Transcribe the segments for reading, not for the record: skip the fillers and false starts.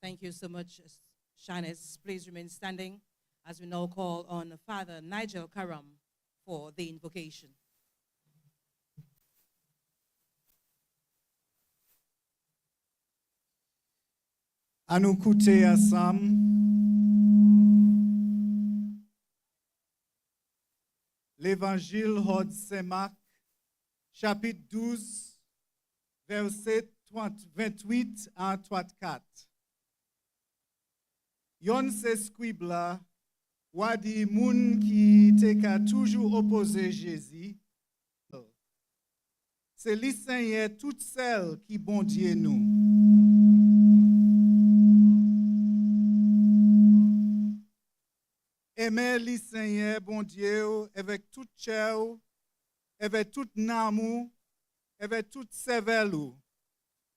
Thank you so much, Shanice. Please remain standing as we now call on Father Nigel Karam for the invocation. À nous écouter ensemble. L'Évangile de Saint-Marc, chapitre 12, verset 28 à 34. Yon se scribe là, wadi moun qui te ka toujours opposé Jésus. C'est li Seigneur toute celle qui bon Dieu nous. Aimer li Seigneur bon Dieu avec toute chair, avec toute amour, avec toute cervelle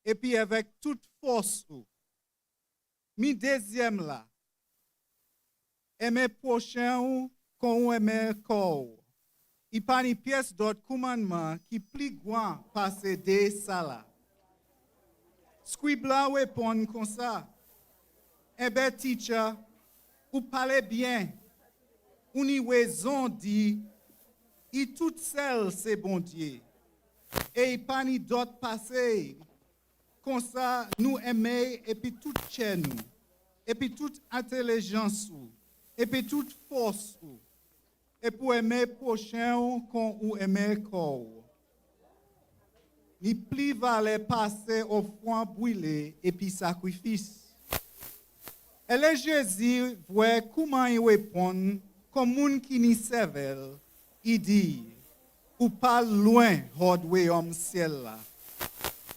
et puis avec toute force. Mi deuxième là. Aimer prochain comme aimer corps. Il n'y a pas une pièce d'autre commandement qui plus grand passer de ça là. Scribe là répond comme ça. Eh bien, teacher, vous parlez bien. On y raison dit, il toute seul c'est bon Dieu. Et il n'y a pas d'autre passer. Comme ça, nous aimer et puis toute chair nous. Et puis toute intelligence nous. Et puis toute force, et pour aimer prochain qu'on ou aimer corps. Ni plus valait passer au foin brûlé et puis sacrifice. Et le Jésus voit comment il répond comme moun qui n'y servait. Il dit, ou pas loin du royaume ciel là.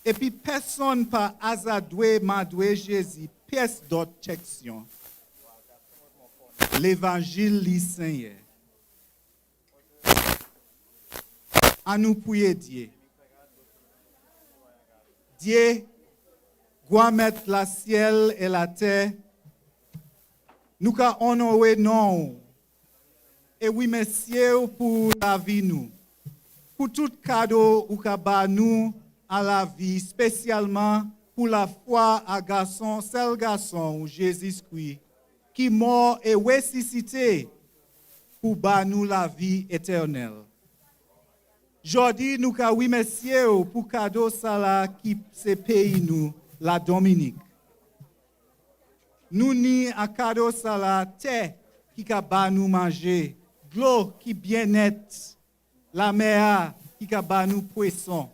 Et puis personne pas hasardé madoué Jésus, pièce d'autre section. L'évangile du Seigneur. À nous prier Dieu. Dieu, doit mettre la ciel et la terre. Nous qu'à honorer non. Et oui, messieurs, pour la vie nous. Pour tout cadeau ou qu'à nous à la vie, spécialement pour la foi à garçon, seul garçon, Jésus-Christ. Qui mort et ressuscité pour nous la vie éternelle. Aujourd'hui, nous avons oui, messieurs, pour cadeau ça qui se paye nous, la Dominique. Nous ni à cadeau ça terre qui a nous manger, l'eau qui bien nette, la mer qui a nous poisson.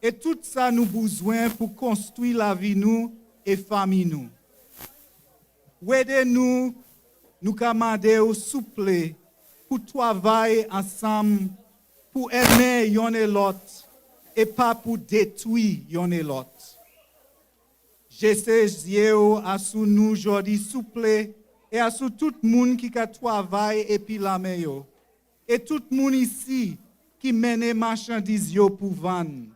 Et tout ça nous besoin pour construire la vie nous et famille nous. Aidez-nous, nous commander au souple pour travailler ensemble, pour aimer yon et l'autre, et pas pour détruire yon et l'autre. Je sais à sous nous aujourd'hui souple et à sous tout le monde qui travaille et puis la meilleure. Et tout le monde ici qui mène marchandises pour vendre.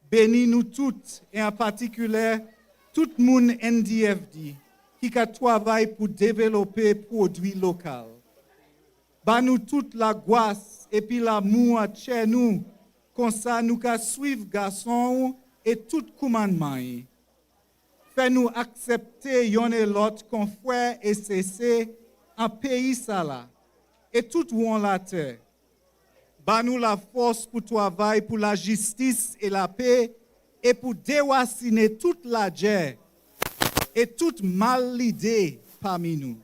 Bénis nous toutes et en particulier tout le monde NDFD. Qui travaille pour développer produits locaux. Bah nous toute la grâce et puis l'amour chez nous, comme ça nous qu'à suivre garçon et tout commandement. Fais-nous accepter yon et l'autre comme frère et cesser en pays ça là et tout où on la terre. Bah nous la force pour travailler pour la justice et la paix et pour déraciner toute la guerre. Et toute mal l'idée parmi nous.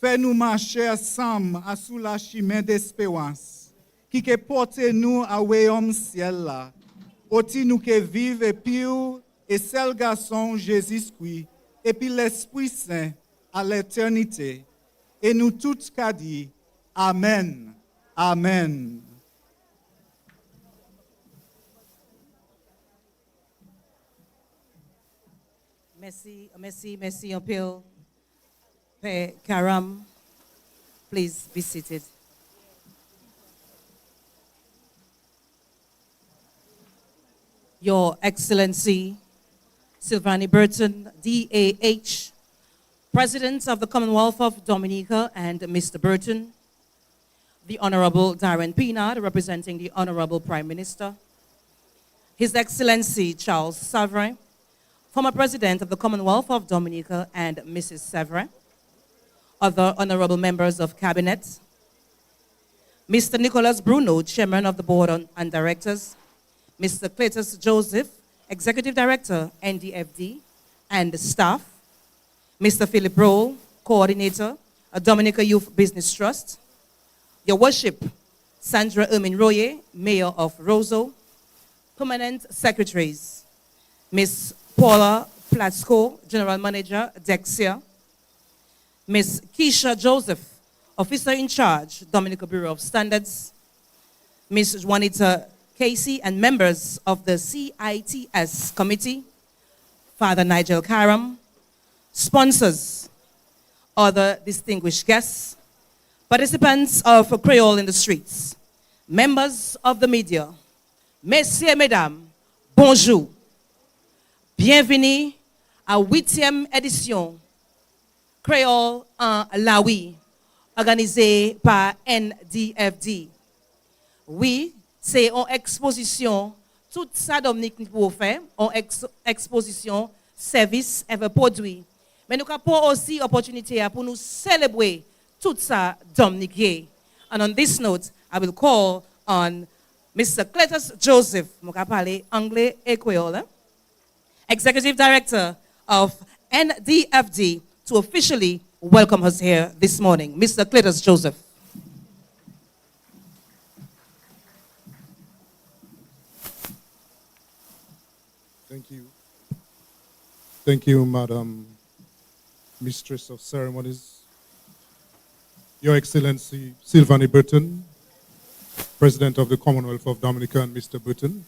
Fais-nous marcher ensemble à sous la chemin d'espérance, qui que porte nous à royaume ciel là, oti nous que vive et pire et seul garçon Jésus-Christ, et puis l'Esprit Saint à l'éternité. Et nous tous qu'a dit, Amen, Amen. Merci, Père Karam. Please be seated. Your Excellency, Sylvanie Burton, DAH, President of the Commonwealth of Dominica, and Mr. Burton, the Honorable Darren Pinard, representing the Honorable Prime Minister, His Excellency Charles Savrin, former President of the Commonwealth of Dominica and Mrs. Severin, other honorable members of Cabinet, Mr. Nicholas Bruno, Chairman of the Board and Directors, Mr. Cletus Joseph, Executive Director, NDFD, and the staff, Mr. Philip Roll, Coordinator, Dominica Youth Business Trust, Your Worship, Sandra Roye, Mayor of Roseau, Permanent Secretaries, Ms. Paula Platsko, General Manager, Dexia, Ms. Keisha Joseph, Officer in Charge, Dominica Bureau of Standards, Ms. Juanita Casey, and members of the CITS Committee, Father Nigel Karam, sponsors, other distinguished guests, participants of Creole in the Streets, members of the media, messieurs, mesdames, bonjour. Bienvenue à 8e édition Creole en Laoui, organisée par NDFD. Oui, c'est une exposition, toute ça Dominique nous pouvons faire, une exposition, service et produit. Mais nous avons aussi l'opportunité pour nous célébrer tout ça Dominique. And on this note, I will call on Mr. Cletus Joseph, je vais parler anglais et créole, Executive Director of NDFD, to officially welcome us here this morning. Mr. Cletus Joseph. Thank you. Thank you, Madam Mistress of Ceremonies. Your Excellency Sylvanie Burton, President of the Commonwealth of Dominica, and Mr. Burton,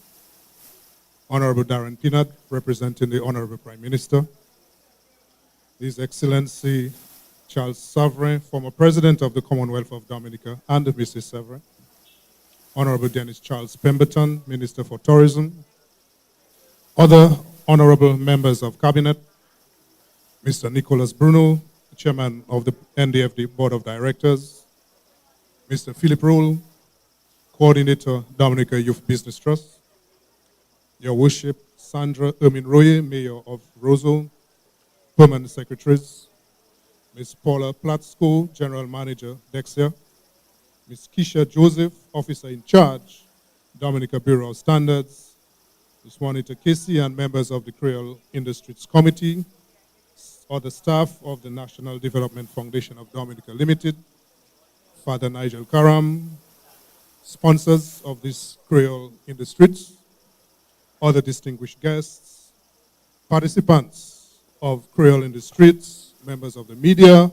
Honorable Darren Pinard, representing the Honorable Prime Minister, His Excellency Charles Severin, former President of the Commonwealth of Dominica, and Mrs. Severin, Honorable Dennis Charles Pemberton, Minister for Tourism, other honorable members of Cabinet, Mr. Nicholas Bruno, Chairman of the NDFD Board of Directors, Mr. Philip Roll, Coordinator, Dominica Youth Business Trust, Your Worship, Sandra Roye, Mayor of Roseau, Permanent Secretaries, Ms. Paula Platsko, General Manager, Dexia, Ms. Keisha Joseph, Officer in Charge, Dominica Bureau of Standards, Ms. Juanita Casey, and members of the Creole Industries Committee, other staff of the National Development Foundation of Dominica Limited, Father Nigel Karam, sponsors of this Creole in the Streets, other distinguished guests, participants of Creole in the Streets, members of the media,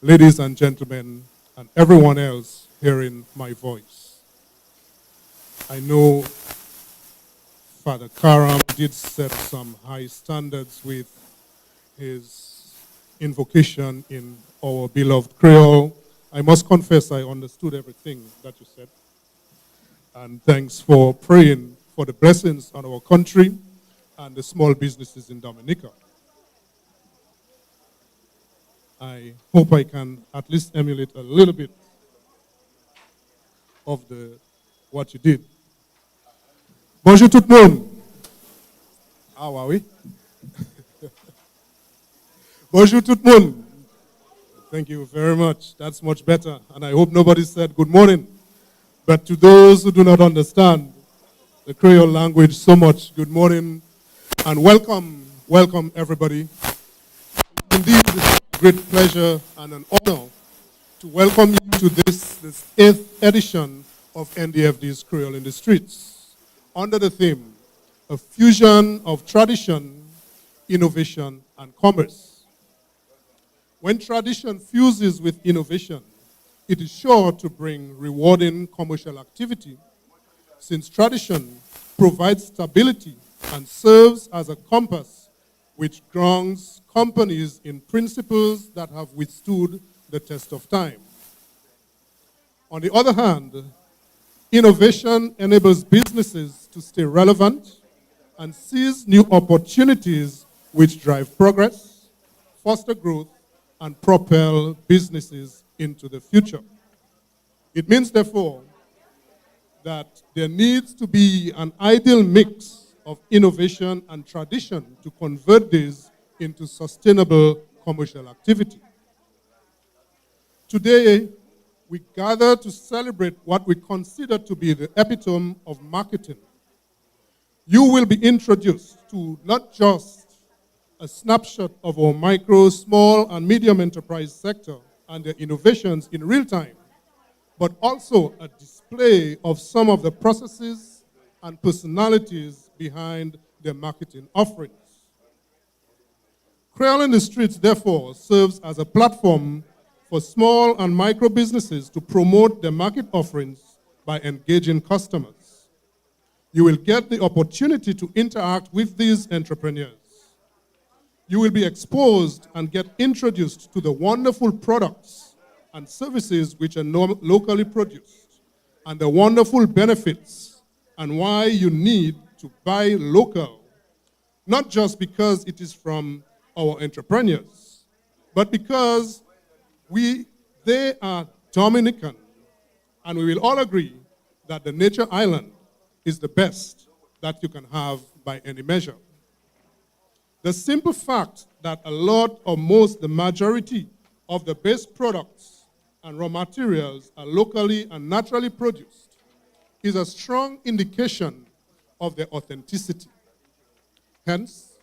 ladies and gentlemen, and everyone else hearing my voice. I know Father Karam did set some high standards with his invocation in our beloved Creole. I must confess I understood everything that you said. And thanks for praying for the blessings on our country and the small businesses in Dominica. I hope I can at least emulate a little bit of what you did. Bonjour tout le monde. How are we? Bonjour tout le monde. Thank you very much. That's much better. And I hope nobody said good morning. But to those who do not understand the Creole language so much, good morning and welcome, welcome everybody. Indeed, it's a great pleasure and an honor to welcome you to this 8th edition of NDFD's Creole in the Streets, under the theme, a fusion of tradition, innovation, and commerce. When tradition fuses with innovation, it is sure to bring rewarding commercial activity, since tradition provides stability and serves as a compass which grounds companies in principles that have withstood the test of time. On the other hand, innovation enables businesses to stay relevant and seize new opportunities which drive progress, foster growth, and propel businesses into the future. It means, therefore, that there needs to be an ideal mix of innovation and tradition to convert these into sustainable commercial activity. Today, we gather to celebrate what we consider to be the epitome of marketing. You will be introduced to not just a snapshot of our micro, small, and medium enterprise sector and their innovations in real time, but also a display of some of the processes and personalities behind their marketing offerings. Creole in the Streets, therefore, serves as a platform for small and micro businesses to promote their market offerings by engaging customers. You will get the opportunity to interact with these entrepreneurs. You will be exposed and get introduced to the wonderful products and services which are locally produced, and the wonderful benefits and why you need to buy local, not just because it is from our entrepreneurs, but because they are Dominican, and we will all agree that the Nature Island is the best that you can have by any measure. The simple fact that a lot or most, the majority of the base products and raw materials are locally and naturally produced is a strong indication of their authenticity. Hence,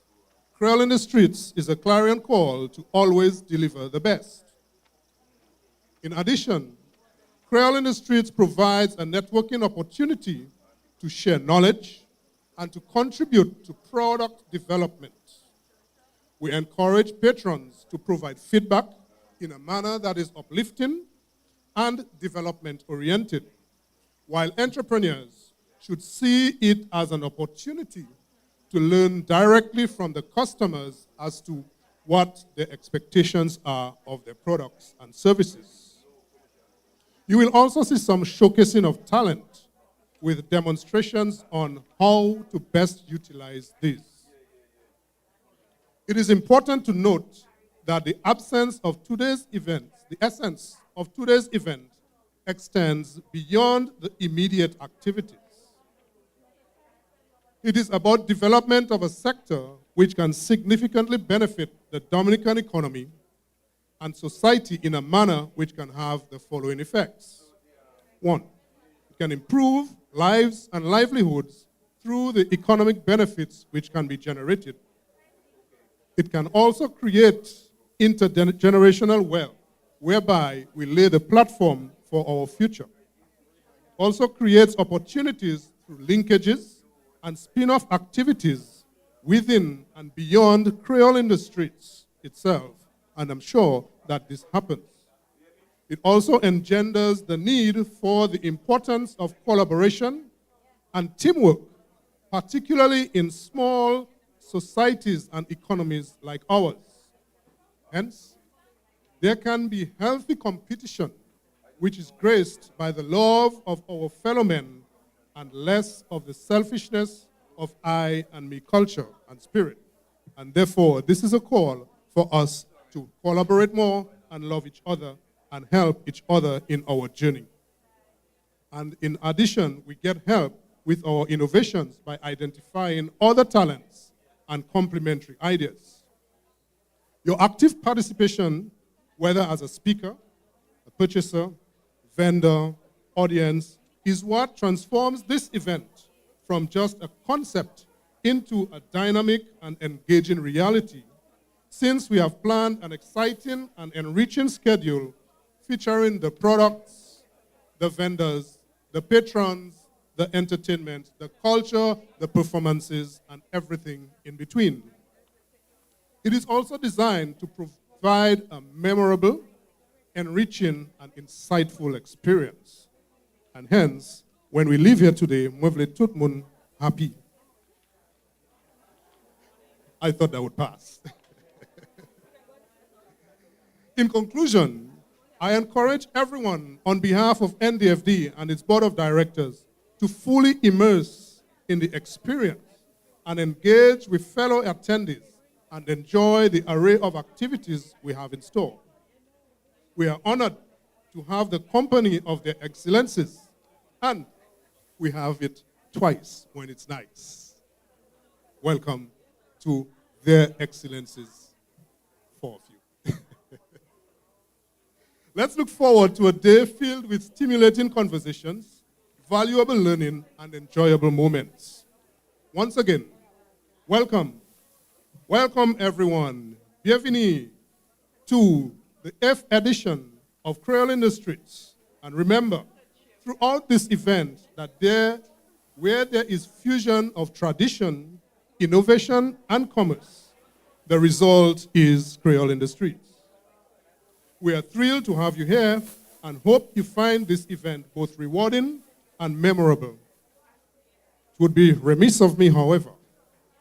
Creole in the Streets is a clarion call to always deliver the best. In addition, Creole in the Streets provides a networking opportunity to share knowledge and to contribute to product development. We encourage patrons to provide feedback in a manner that is uplifting and development-oriented, while entrepreneurs should see it as an opportunity to learn directly from the customers as to what their expectations are of their products and services. You will also see some showcasing of talent with demonstrations on how to best utilize these. It is important to note that the essence of today's event extends beyond the immediate activities. It is about development of a sector which can significantly benefit the Dominican economy and society in a manner which can have the following effects. One, it can improve lives and livelihoods through the economic benefits which can be generated. It can also create intergenerational wealth, whereby we lay the platform for our future. Also creates opportunities through linkages and spin-off activities within and beyond Creole in the Streets itself, and I'm sure that this happens. It also engenders the need for the importance of collaboration and teamwork, particularly in small societies and economies like ours. Hence, there can be healthy competition, which is graced by the love of our fellow men and less of the selfishness of I and me culture and spirit. And therefore, this is a call for us to collaborate more and love each other and help each other in our journey. And in addition, we get help with our innovations by identifying other talents and complementary ideas. Your active participation, whether as a speaker, a purchaser, vendor, audience, is what transforms this event from just a concept into a dynamic and engaging reality, since we have planned an exciting and enriching schedule featuring the products, the vendors, the patrons, the entertainment, the culture, the performances, and everything in between. It is also designed to provide a memorable, enriching, and insightful experience. And hence, when we leave here today, Mwevle Tutmun happy. I thought that would pass. In conclusion, I encourage everyone on behalf of NDFD and its board of directors to fully immerse in the experience and engage with fellow attendees and enjoy the array of activities we have in store. We are honored to have the company of their excellencies, and we have it twice when it's nice. welcome to their excellencies, four of you. Let's look forward to a day filled with stimulating conversations, valuable learning, and enjoyable moments. Once again, welcome. Welcome, everyone. Bienvenue to the 8th edition of Creole in the Streets. And remember, throughout this event, that where there is fusion of tradition, innovation, and commerce, the result is Creole in the Streets. We are thrilled to have you here and hope you find this event both rewarding and memorable. It would be remiss of me, however,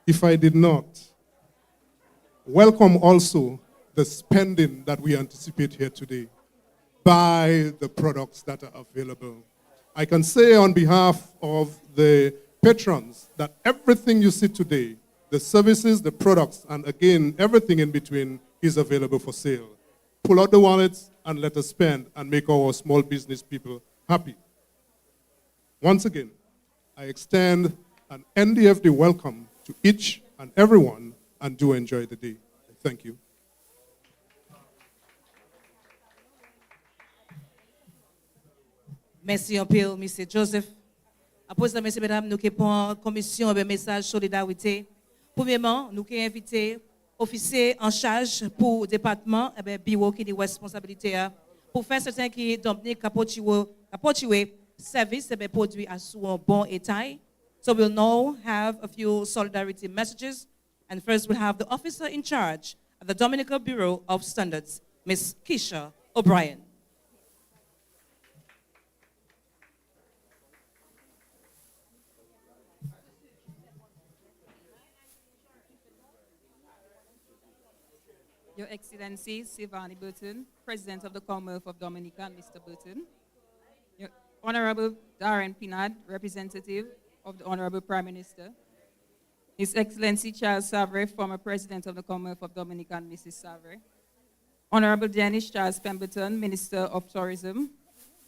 if I did not welcome also the spending that we anticipate here today. Buy the products that are available. I can say on behalf of the patrons that everything you see today, the services, the products, and again, everything in between is available for sale. Pull out the wallets and let us spend and make our small business people happy. Once again, I extend an NDFD welcome to each and everyone, and do enjoy the day. Thank you. Merci un peu, M. Joseph. Après ça, messieurs, mesdames, nous avons une commission de message solidarité. Premièrement, nous avons invité officier en charge pour le département, bureau qui est responsabilité pour faire certain que Dominique Capotiwe service produit à son bon état. So we'll now have a few solidarity messages. And first we'll have the officer in charge of the Dominican Bureau of Standards, Ms. Keisha O'Brien. Your Excellency, Sylvanie Burton, President of the Commonwealth of Dominica, Mr. Burton. Your Honorable Darren Pinard, Representative of the Honorable Prime Minister. His Excellency Charles Savre, former President of the Commonwealth of Dominica, Mrs. Savre. Honorable Dennis Charles Pemberton, Minister of Tourism.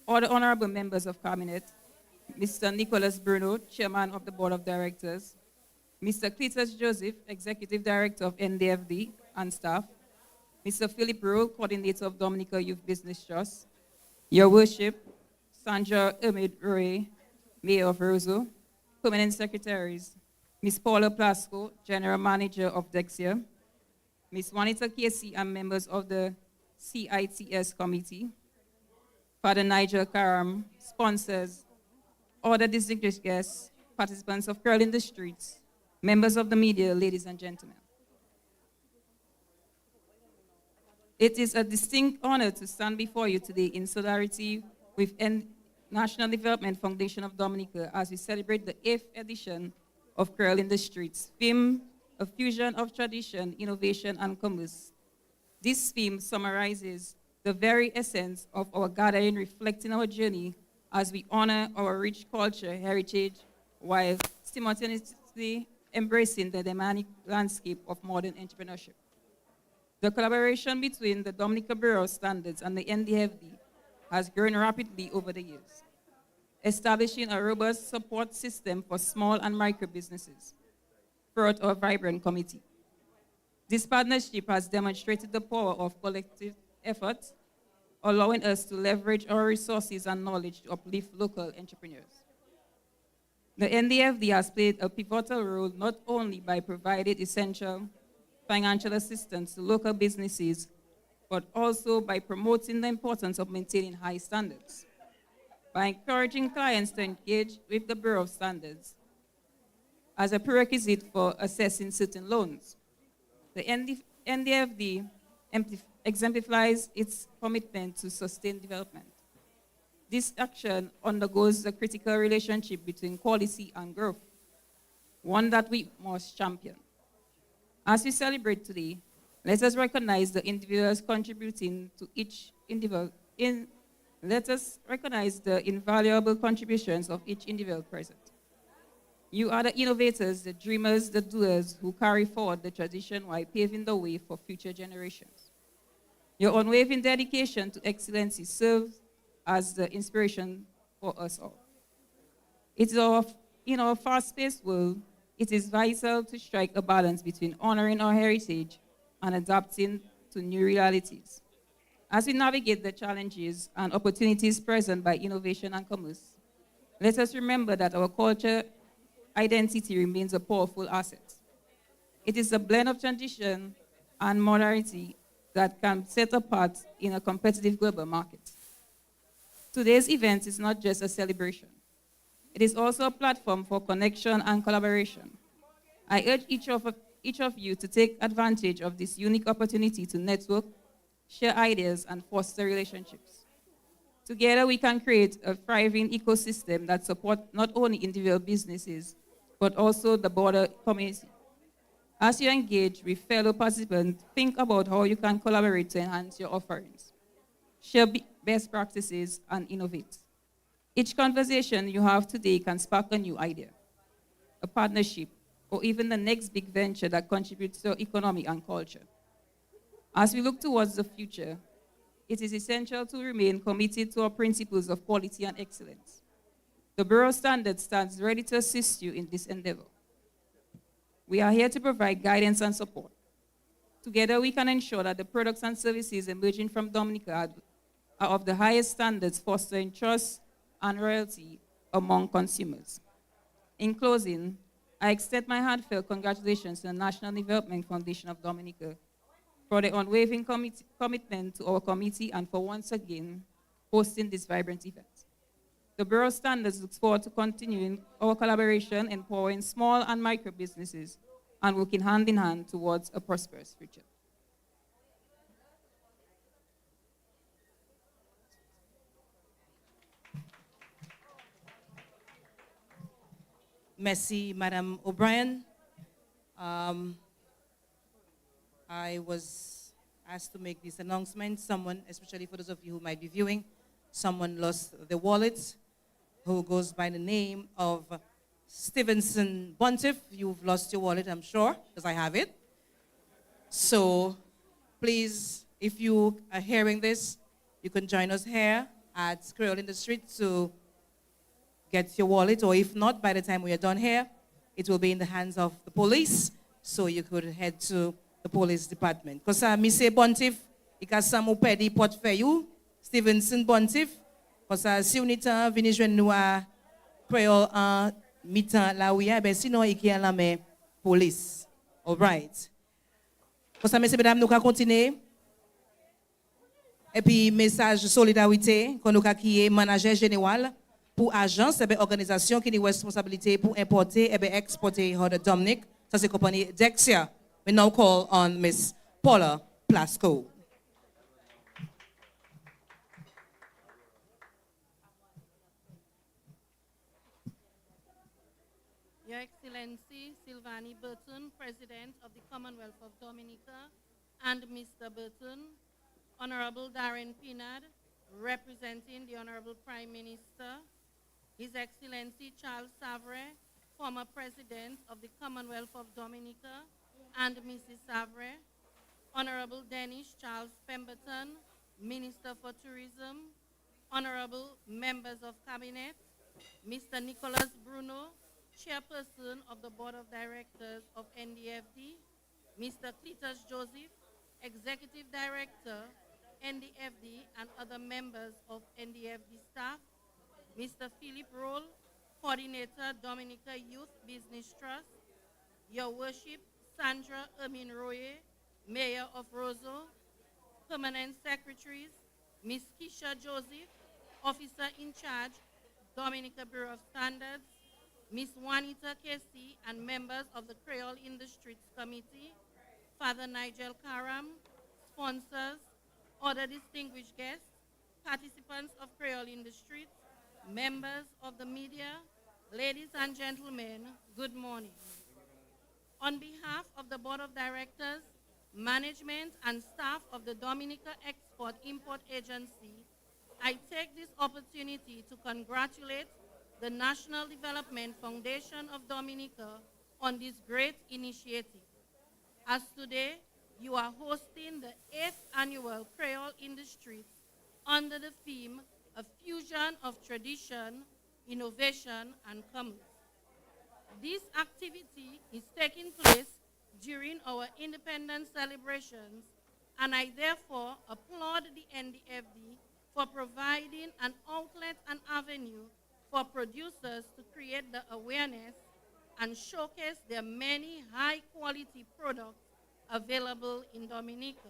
All the Honorable Members of Cabinet. Mr. Nicholas Bruno, Chairman of the Board of Directors. Mr. Cletus Joseph, Executive Director of NDFD and staff. Mr. Philip Rowe, Coordinator of Dominica Youth Business Trust. Your Worship, Sandra Emid Roy, Mayor of Roseau. Permanent Secretaries, Ms. Paula Plasco, General Manager of Dexia. Ms. Juanita Casey and members of the CITS Committee. Father Nigel Karam, sponsors, all the distinguished guests, participants of Curl in the Streets, members of the media, ladies and gentlemen. It is a distinct honor to stand before you today in solidarity with National Development Foundation of Dominica as we celebrate the 8th edition of Curl in the Streets, theme, a fusion of tradition, innovation, and commerce. This theme summarizes the very essence of our gathering, reflecting our journey as we honor our rich culture, heritage, while simultaneously embracing the dynamic landscape of modern entrepreneurship. The collaboration between the Dominica Bureau of Standards and the NDFD has grown rapidly over the years, establishing a robust support system for small and micro businesses throughout our vibrant committee. This partnership has demonstrated the power of collective effort, allowing us to leverage our resources and knowledge to uplift local entrepreneurs. The NDFD has played a pivotal role not only by providing essential financial assistance to local businesses, but also by promoting the importance of maintaining high standards. By encouraging clients to engage with the Bureau of Standards as a prerequisite for assessing certain loans. The NDFD exemplifies its commitment to sustained development. This action undergoes a critical relationship between quality and growth, one that we must champion. As we celebrate today, let us recognize the individuals contributing to each individual. Let us recognize the invaluable contributions of each individual present. You are the innovators, the dreamers, the doers who carry forward the tradition while paving the way for future generations. Your unwavering dedication to excellency serves as the inspiration for us all. In our fast-paced world, It is vital to strike a balance between honoring our heritage and adapting to new realities. As we navigate the challenges and opportunities present by innovation and commerce, let us remember that our culture identity remains a powerful asset. It is a blend of tradition and modernity that can set apart in a competitive global market. Today's event is not just a celebration. It is also a platform for connection and collaboration. I urge each of you to take advantage of this unique opportunity to network, share ideas, and foster relationships. Together, we can create a thriving ecosystem that supports not only individual businesses, but also the broader community. As you engage with fellow participants, think about how you can collaborate to enhance your offerings, share best practices, and innovate. Each conversation you have today can spark a new idea, a partnership, or even the next big venture that contributes to our economy and culture. As we look towards the future, it is essential to remain committed to our principles of quality and excellence. The Bureau Standard stands ready to assist you in this endeavor. We are here to provide guidance and support. Together, we can ensure that the products and services emerging from Dominica are of the highest standards, fostering trust and loyalty among consumers. In closing, I extend my heartfelt congratulations to the National Development Foundation of Dominica for the unwavering commitment to our committee and for once again hosting this vibrant event. The Bureau Standards looks forward to continuing our collaboration, empowering small and micro businesses, and working hand in hand towards a prosperous future. Merci, Madame O'Brien. I was asked to make this announcement. Someone, especially for those of you who might be viewing, someone lost their wallet who goes by the name of Stevenson Buntiff. You've lost your wallet, I'm sure, because I have it. So please, if you are hearing this, you can join us here at Creole in the Street to get your wallet, or if not, by the time we are done here, it will be in the hands of the police, so you could head to the police department. Because I say Buntiff, ika samu pedi pot for you, Stevenson Buntiff, because si unita vinijwen nou a Creole mitan la ouya, ben sinon iki la me police. All right. Parce que messieurs mesdames, nous allons continuer. Et puis message solidarité qu'on nous a qui est manager général pour agence et organisation qui a responsabilité pour importer et exporter de Dominic. Ça c'est compagnie Dexia. We now call on Miss Paula Plasco. Your Excellency Sylvanie Burton, President of the Commonwealth of Dominica, and Mr. Burton, Honorable Darren Pinard, representing the Honorable Prime Minister, His Excellency Charles Savre, former President of the Commonwealth of Dominica, and Mrs. Savre, Honorable Dennis Charles Pemberton, Minister for Tourism, Honorable Members of Cabinet, Mr. Nicholas Bruno, Chairperson of the Board of Directors of NDFD, Mr. Cletus Joseph, Executive Director, NDFD, and other members of NDFD staff, Mr. Philip Roll, Coordinator, Dominica Youth Business Trust, Your Worship, Sandra Ermin Royer, Mayor of Roseau, Permanent Secretaries, Ms. Keisha Joseph, Officer in Charge, Dominica Bureau of Standards, Ms. Juanita Casey, and members of the Creole in the Streets Committee, Father Nigel Karam, sponsors, other distinguished guests, participants of Creole in the Streets, members of the media, ladies and gentlemen, good morning. On behalf of the Board of Directors, management, and staff of the Dominica Export-Import Agency, I take this opportunity to congratulate the National Development Foundation of Dominica on this great initiative. As today, you are hosting the 8th annual Creole in the Streets under the theme, A Fusion of Tradition, Innovation, and Commerce. This activity is taking place during our independence celebrations, and I therefore applaud the NDFD for providing an outlet and avenue for producers to create the awareness and showcase their many high-quality products available in Dominica.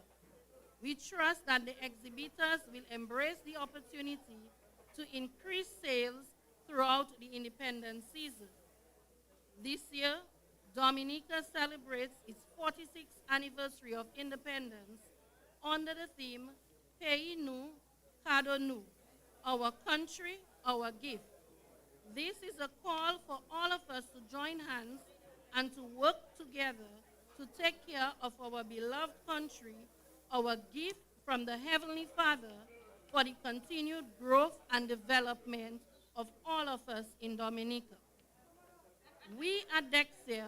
We trust that the exhibitors will embrace the opportunity to increase sales throughout the independence season. This year, Dominica celebrates its 46th anniversary of independence under the theme Pays nous, cadeau nous, our country, our gift. This is a call for all of us to join hands and to work together to take care of our beloved country, our gift from the Heavenly Father for the continued growth and development of all of us in Dominica. We at Dexia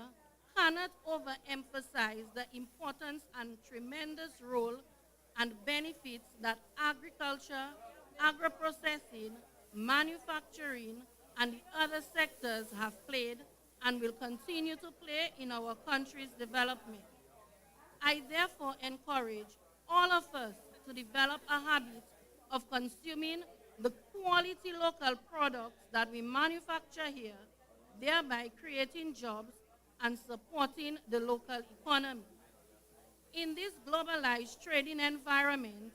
cannot overemphasize the importance and tremendous role and benefits that agriculture, agro-processing, manufacturing, and the other sectors have played and will continue to play in our country's development. I therefore encourage all of us to develop a habit of consuming the quality local products that we manufacture here, thereby creating jobs and supporting the local economy. In this globalized trading environment,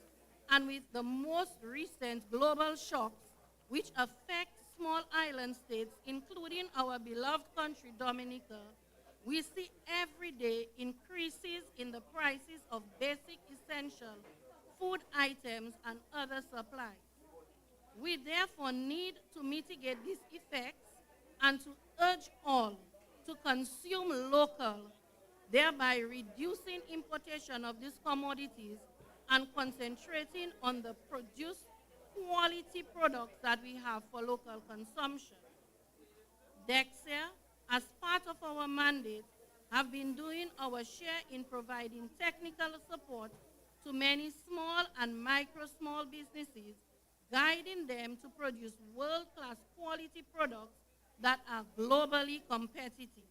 and with the most recent global shocks which affect small island states, including our beloved country, Dominica, we see every day increases in the prices of basic essential food items and other supplies. We therefore need to mitigate these effects and to urge all to consume local, thereby reducing importation of these commodities and concentrating on the produced quality products that we have for local consumption. Dexia, as part of our mandate, have been doing our share in providing technical support to many small and micro-small businesses, guiding them to produce world-class quality products that are globally competitive.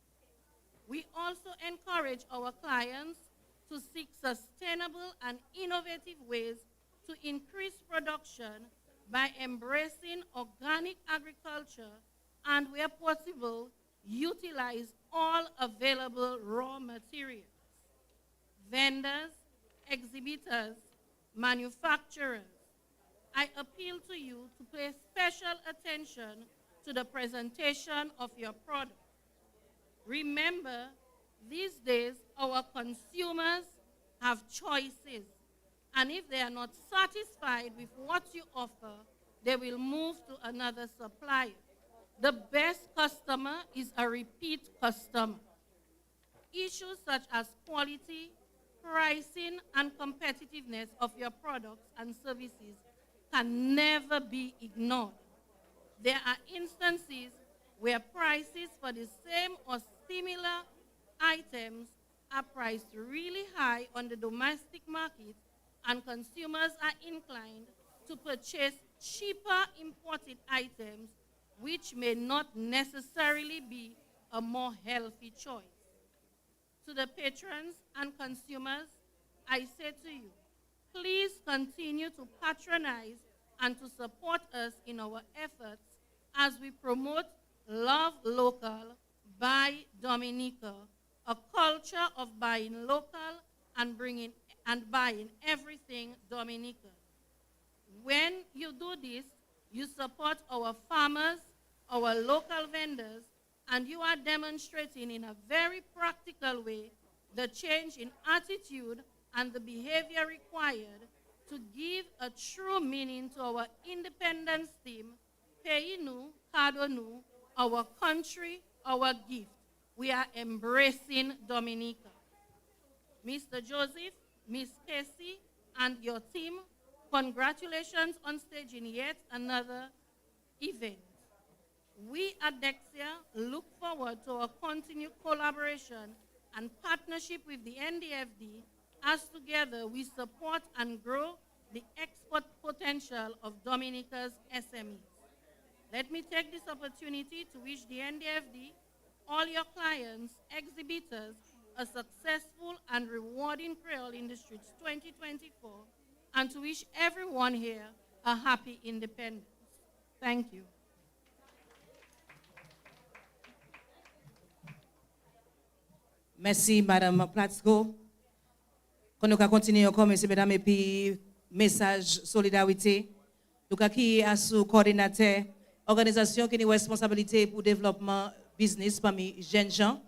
We also encourage our clients to seek sustainable and innovative ways to increase production by embracing organic agriculture and, where possible, utilize all available raw materials. Vendors, exhibitors, manufacturers, I appeal to you to pay special attention to the presentation of your product. Remember, these days our consumers have choices, and if they are not satisfied with what you offer, they will move to another supplier. The best customer is a repeat customer. Issues such as quality, pricing, and competitiveness of your products and services can never be ignored. There are instances where prices for the same or similar items are priced really high on the domestic market, and consumers are inclined to purchase cheaper imported items, which may not necessarily be a more healthy choice. To the patrons and consumers, I say to you, please continue to patronize and to support us in our efforts as we promote Love Local, Buy Dominica, a culture of buying local and buying everything Dominica. When you do this, you support our farmers, our local vendors, and you are demonstrating in a very practical way the change in attitude and the behavior required to give a true meaning to our independence theme, Pays nous, cadeau nous, our country, our gift. We are embracing Dominica. Mr. Joseph, Miss Casey, and your team, congratulations on staging yet another event. We at Dexia look forward to our continued collaboration and partnership with the NDFD as together we support and grow the export potential of Dominica's SMEs. Let me take this opportunity to wish the NDFD all your clients, exhibitors, a successful and rewarding Creole in the Streets 2024, and to wish everyone here a happy independence. Thank you. Merci, Madame Platsco. Quand nous continuons comme messieurs, mesdames, et puis message solidarité, nous qui à sous coordinateur, organisation qui a une responsabilité pour le développement business parmi jeunes gens,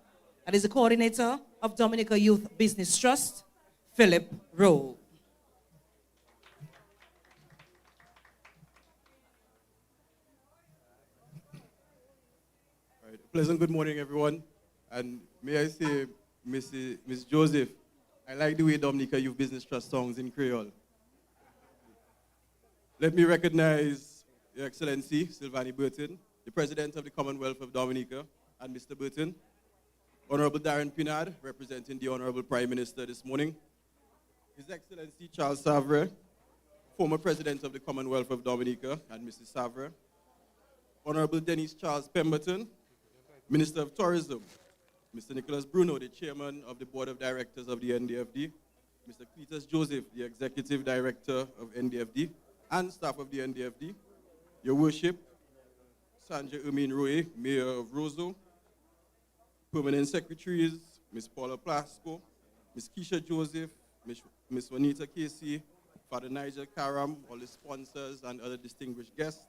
and is the coordinator of Dominica Youth Business Trust, Philip Rowe. All right. Pleasant good morning, everyone. And may I say, Miss Joseph, I like the way Dominica Youth Business Trust songs in Creole. Let me recognize Your Excellency, Sylvanie Burton, the President of the Commonwealth of Dominica, and Mr. Burton, Honorable Darren Pinard, representing the Honorable Prime Minister this morning, His Excellency Charles Savre, former President of the Commonwealth of Dominica, and Mrs. Savre, Honorable Dennis Charles Pemberton, Minister of Tourism, Mr. Nicholas Bruno, the Chairman of the Board of Directors of the NDFD, Mr. Cletus Joseph, the Executive Director of NDFD, and staff of the NDFD, Your Worship, Sanja Ermine Roy, Mayor of Roseau, Permanent Secretaries, Ms. Paula Plasko, Ms. Keisha Joseph, Ms. Juanita Casey, Father Nigel Karam, all the sponsors and other distinguished guests,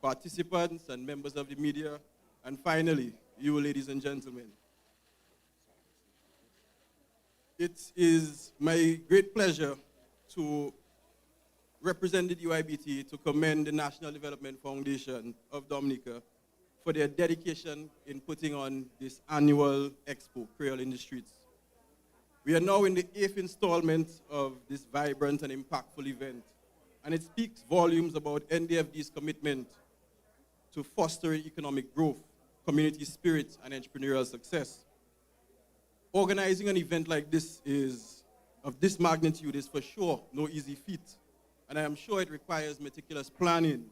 participants and members of the media, and finally, you ladies and gentlemen. It is my great pleasure to represent the DYBT to commend the National Development Foundation of Dominica for their dedication in putting on this annual expo, Creole in the Streets. We are now in the 8th installment of this vibrant and impactful event, and it speaks volumes about NDFD's commitment to fostering economic growth, community spirit, and entrepreneurial success. Organizing an event like this of this magnitude is for sure no easy feat, and I am sure it requires meticulous planning,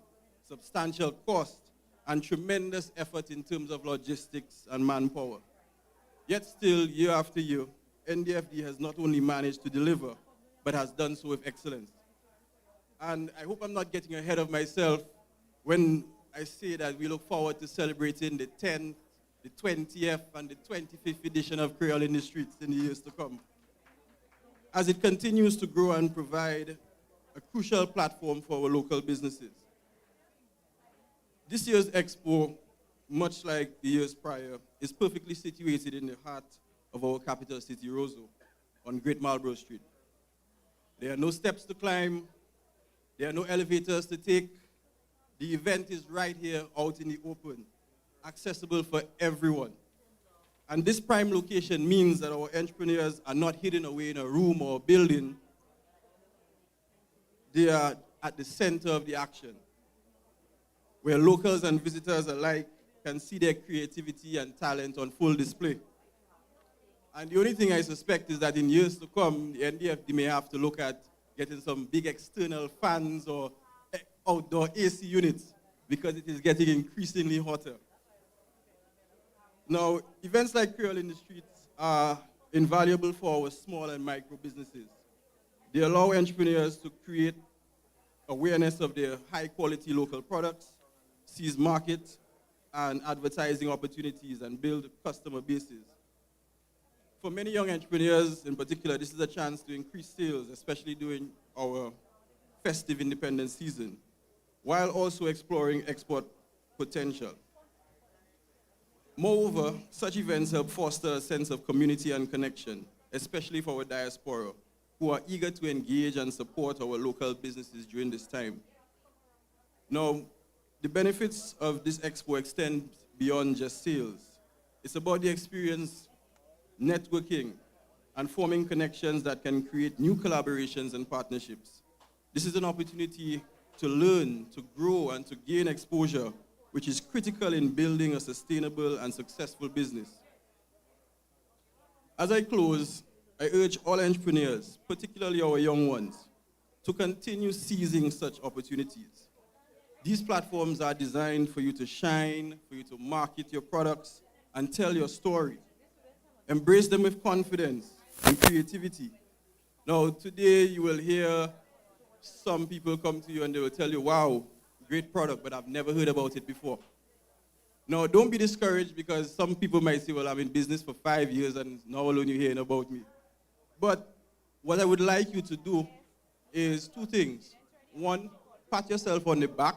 substantial cost, and tremendous effort in terms of logistics and manpower. Yet still, year after year, NDFD has not only managed to deliver, but has done so with excellence. And I hope I'm not getting ahead of myself when I say that we look forward to celebrating the 10th, the 20th, and the 25th edition of Creole in the Streets in the years to come, as it continues to grow and provide a crucial platform for our local businesses. This year's expo, much like the years prior, is perfectly situated in the heart of our capital city, Roseau, on Great Marlborough Street. There are no steps to climb, there are no elevators to take. The event is right here out in the open, accessible for everyone. And this prime location means that our entrepreneurs are not hidden away in a room or a building. They are at the center of the action, where locals and visitors alike can see their creativity and talent on full display. And the only thing I suspect is that in years to come, the NDFD may have to look at getting some big external fans or outdoor AC units, because it is getting increasingly hotter. Now, events like Creole in the Streets are invaluable for our small and micro businesses. They allow entrepreneurs to create awareness of their high-quality local products, seize market and advertising opportunities, and build customer bases. For many young entrepreneurs in particular, this is a chance to increase sales, especially during our festive independence season, while also exploring export potential. Moreover, such events help foster a sense of community and connection, especially for our diaspora, who are eager to engage and support our local businesses during this time. Now, the benefits of this expo extend beyond just sales. It's about the experience, networking, and forming connections that can create new collaborations and partnerships. This is an opportunity to learn, to grow, and to gain exposure, which is critical in building a sustainable and successful business. As I close, I urge all entrepreneurs, particularly our young ones, to continue seizing such opportunities. These platforms are designed for you to shine, for you to market your products, and tell your story. Embrace them with confidence and creativity. Now, today you will hear some people come to you and they will tell you, wow, great product, but I've never heard about it before. Now, don't be discouraged because some people might say, well, I'm in business for 5 years and now alone you're hearing about me. But what I would like you to do is two things. One, pat yourself on the back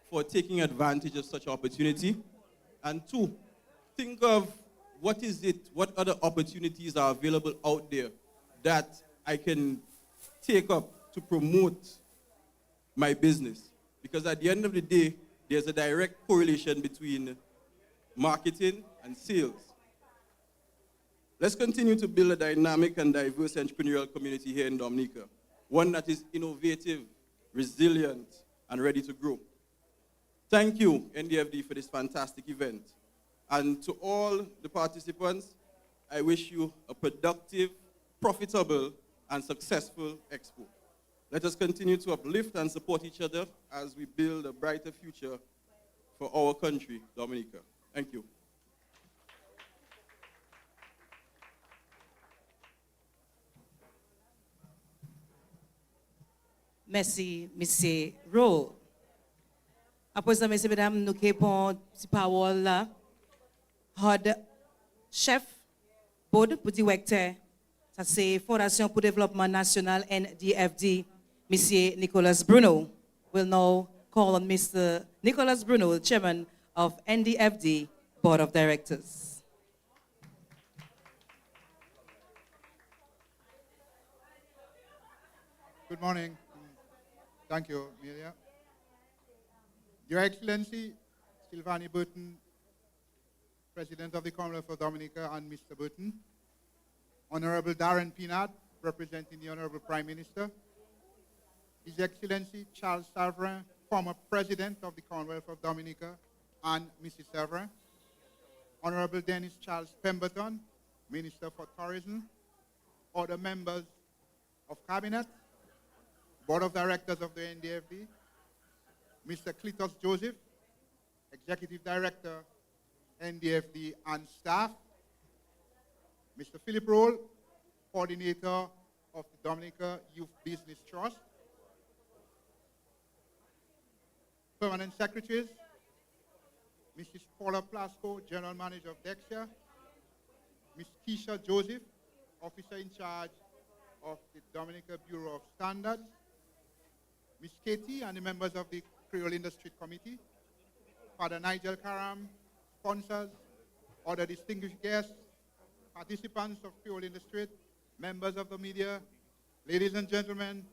for taking advantage of such opportunity. And two, think of what other opportunities are available out there that I can take up to promote my business. Because at the end of the day, there's a direct correlation between marketing and sales. Let's continue to build a dynamic and diverse entrepreneurial community here in Dominica, one that is innovative, resilient, and ready to grow. Thank you, NDFD, for this fantastic event. And to all the participants, I wish you a productive, profitable, and successful expo. Let us continue to uplift and support each other as we build a brighter future for our country, Dominica. Thank you. Merci, Monsieur Rowe. Após a messieurs, mesdames, nous avons une parole là. Chef, board pour directeur, ça c'est Fondation pour Développement National NDFD, Monsieur Nicolas Bruno. Will now call on Mr. Nicolas Bruno, the chairman of NDFD Board of Directors. Good morning. Thank you, Amelia. Your Excellency, Sylvanie Burton, President of the Commonwealth of Dominica, and Mr. Burton, Honorable Darren Pinard, representing the Honorable Prime Minister, His Excellency Charles Savrin, former President of the Commonwealth of Dominica, and Mrs. Savrin, Honorable Dennis Charles Pemberton, Minister for Tourism, other members of Cabinet, Board of Directors of the NDFD, Mr. Cletus Joseph, Executive Director, NDFD, and staff, Mr. Philip Roll, Coordinator of the Dominica Youth Business Trust, Permanent Secretaries, Mrs. Paula Plasko, General Manager of Dexia, Ms. Keisha Joseph, Officer in charge of the Dominica Bureau of Standards, Ms. Katie and the members of the Creole Industry Committee, Father Nigel Karam, sponsors, other distinguished guests, participants of Creole Industry, members of the media, ladies and gentlemen,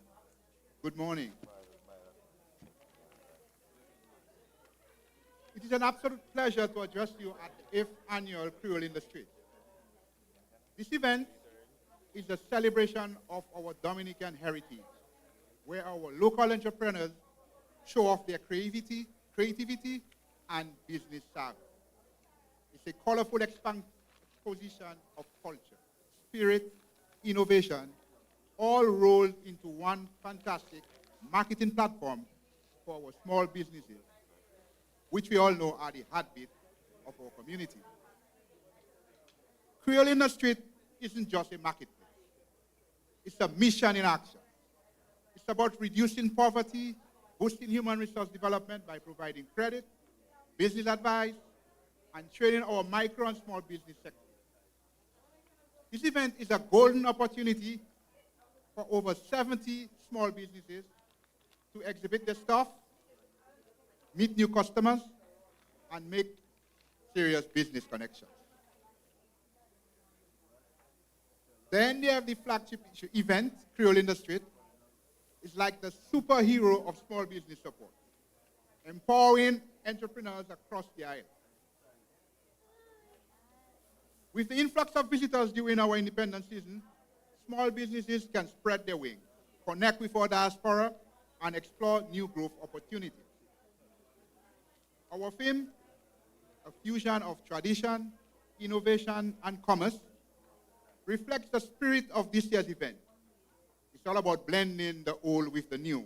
good morning. It is an absolute pleasure to address you at the 5th Annual Creole Industry. This event is a celebration of our Dominican heritage, where our local entrepreneurs show off their creativity, and business savvy. It's a colorful exposition of culture, spirit, innovation, all rolled into one fantastic marketing platform for our small businesses, which we all know are the heartbeat of our community. Creole Industry isn't just a marketplace. It's a mission in action. It's about reducing poverty, boosting human resource development by providing credit, business advice, and training our micro and small business sector. This event is a golden opportunity for over 70 small businesses to exhibit their stuff, meet new customers, and make serious business connections. Then they have the flagship event, Creole Industry, is like the superhero of small business support, empowering entrepreneurs across the island. With the influx of visitors during our independence season, small businesses can spread their wings, connect with our diaspora, and explore new growth opportunities. Our theme, a fusion of tradition, innovation, and commerce, reflects the spirit of this year's event. It's all about blending the old with the new.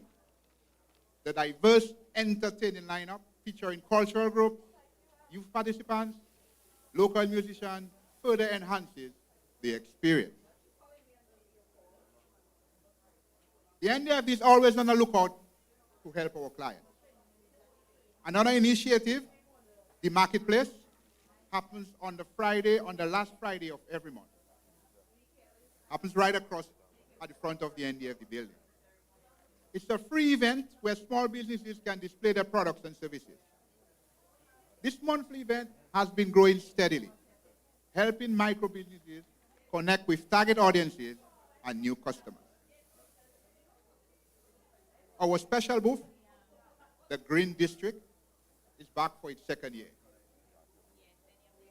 The diverse, entertaining lineup featuring cultural groups, youth participants, local musicians further enhances the experience. The NDF is always on the lookout to help our clients. Another initiative, the marketplace, happens on the last Friday of every month. Happens right across at the front of the NDFD building. It's a free event where small businesses can display their products and services. This monthly event has been growing steadily, helping micro businesses connect with target audiences and new customers. Our special booth, the Green District, is back for its second year.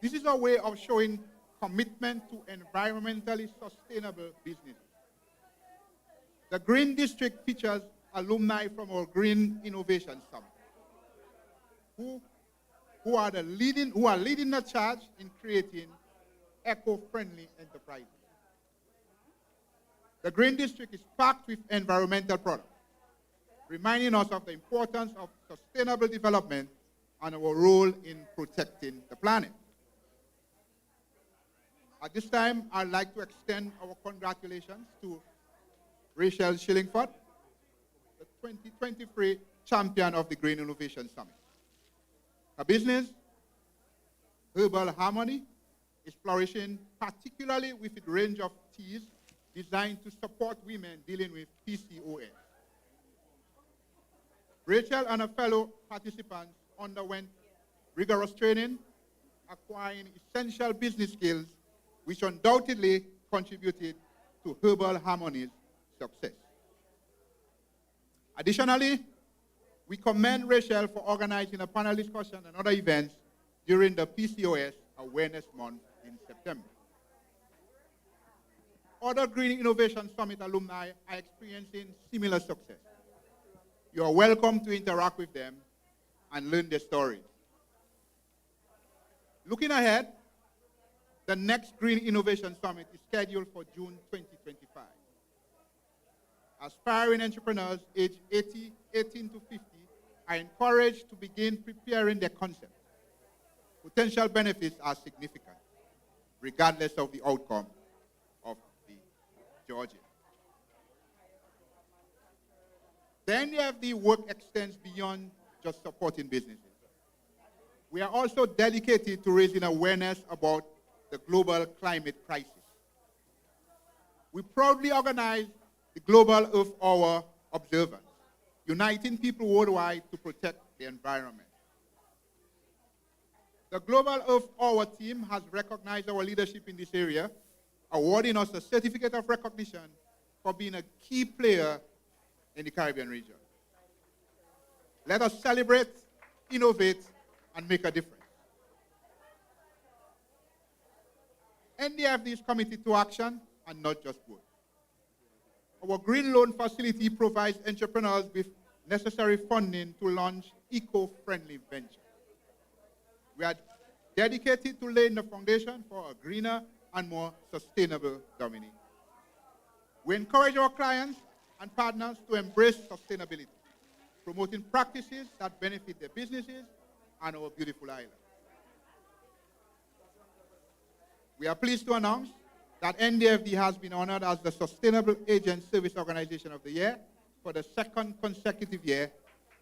This is a way of showing commitment to environmentally sustainable businesses. The Green District features alumni from our Green Innovation Summit, who are leading the charge in creating eco-friendly enterprises. The Green District is packed with environmental products, reminding us of the importance of sustainable development and our role in protecting the planet. At this time, I'd like to extend our congratulations to Rachel Shillingford, the 2023 champion of the Green Innovation Summit. Her business, Herbal Harmony, is flourishing, particularly with its range of teas designed to support women dealing with PCOS. Rachel and her fellow participants underwent rigorous training, acquiring essential business skills, which undoubtedly contributed to Herbal Harmony's success. Additionally, we commend Rachel for organizing a panel discussion and other events during the PCOS Awareness Month in September. Other Green Innovation Summit alumni are experiencing similar success. You are welcome to interact with them and learn their stories. Looking ahead, the next Green Innovation Summit is scheduled for June 2025. Aspiring entrepreneurs aged 18 to 50 are encouraged to begin preparing their concepts. Potential benefits are significant, regardless of the outcome of the Georgia. Then you have the work extends beyond just supporting businesses. We are also dedicated to raising awareness about the global climate crisis. We proudly organize the Global Earth Hour observance, uniting people worldwide to protect the environment. The Global Earth Hour team has recognized our leadership in this area, awarding us a certificate of recognition for being a key player in the Caribbean region. Let us celebrate, innovate, and make a difference. NDFD is committed to action and not just words. Our Green Loan Facility provides entrepreneurs with necessary funding to launch eco-friendly ventures. We are dedicated to laying the foundation for a greener and more sustainable Dominica. We encourage our clients and partners to embrace sustainability, promoting practices that benefit their businesses and our beautiful island. We are pleased to announce that NDFD has been honored as the Sustainable Agent Service Organization of the Year for the second consecutive year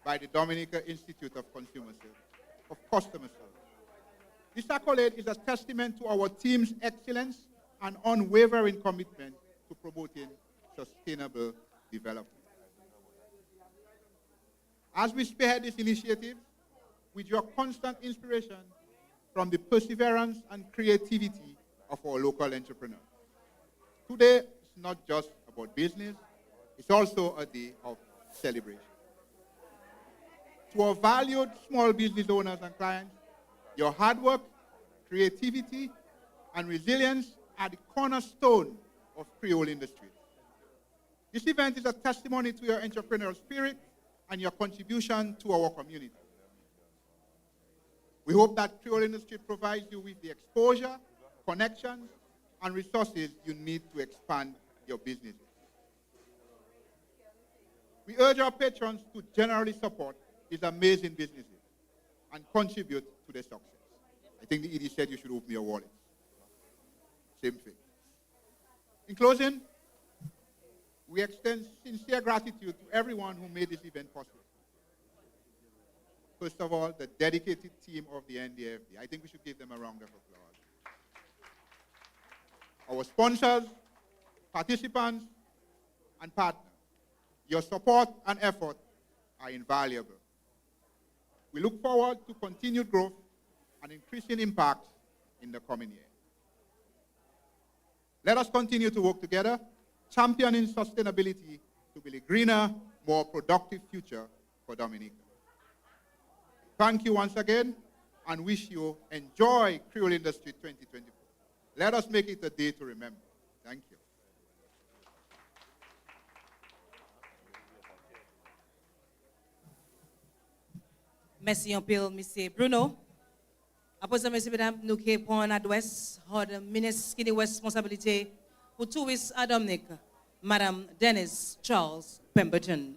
by the Dominica Institute of Customer Service. This accolade is a testament to our team's excellence and unwavering commitment to promoting sustainable development. As we spearhead this initiative, with your constant inspiration from the perseverance and creativity of our local entrepreneurs. Today, it's not just about business, it's also a day of celebration. To our valued small business owners and clients, your hard work, creativity, and resilience are the cornerstone of Creole industry. This event is a testimony to your entrepreneurial spirit and your contribution to our community. We hope that Creole industry provides you with the exposure, connections, and resources you need to expand your businesses. We urge our patrons to generally support these amazing businesses and contribute to their success. I think the ED said you should open your wallet. Same thing. In closing, we extend sincere gratitude to everyone who made this event possible. First of all, the dedicated team of the NDFD. I think we should give them a round of applause. Our sponsors, participants, and partners. Your support and effort are invaluable. We look forward to continued growth and increasing impact in the coming year. Let us continue to work together, championing sustainability to build a greener, more productive future for Dominica. Thank you once again, and wish you enjoy Creole Industry 2024. Let us make it a day to remember. Thank you. Merci un peu, Monsieur Bruno. Après ça, messieurs, mesdames, nous qui pour un adresse, le ministre qui a responsabilité pour touristes à Dominique, Madame Dennis Charles Pemberton.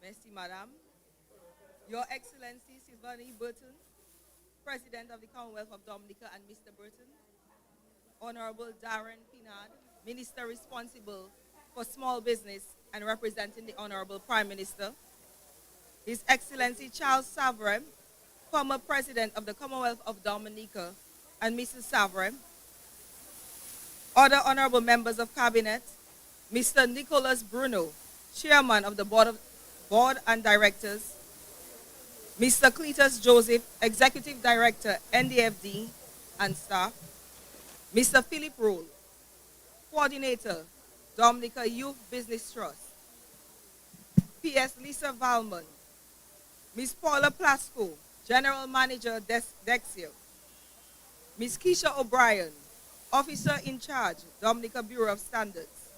Merci, Madam. Your Excellency Sylvanie Burton, President of the Commonwealth of Dominica, and Mr. Burton, Honorable Darren Pinard, Minister responsible for small business and representing the Honorable Prime Minister, His Excellency Charles Savre, former President of the Commonwealth of Dominica, and Mrs. Savre, other Honorable Members of Cabinet, Mr. Nicholas Bruno, Chairman of the Board and Directors, Mr. Cletus Joseph, Executive Director, NDFD, and staff, Mr. Philip Roll, Coordinator, Dominica Youth Business Trust, P.S. Lisa Valmon, Ms. Paula Plasko, General Manager, Dexia, Ms. Keisha O'Brien, Officer in Charge, Dominica Bureau of Standards,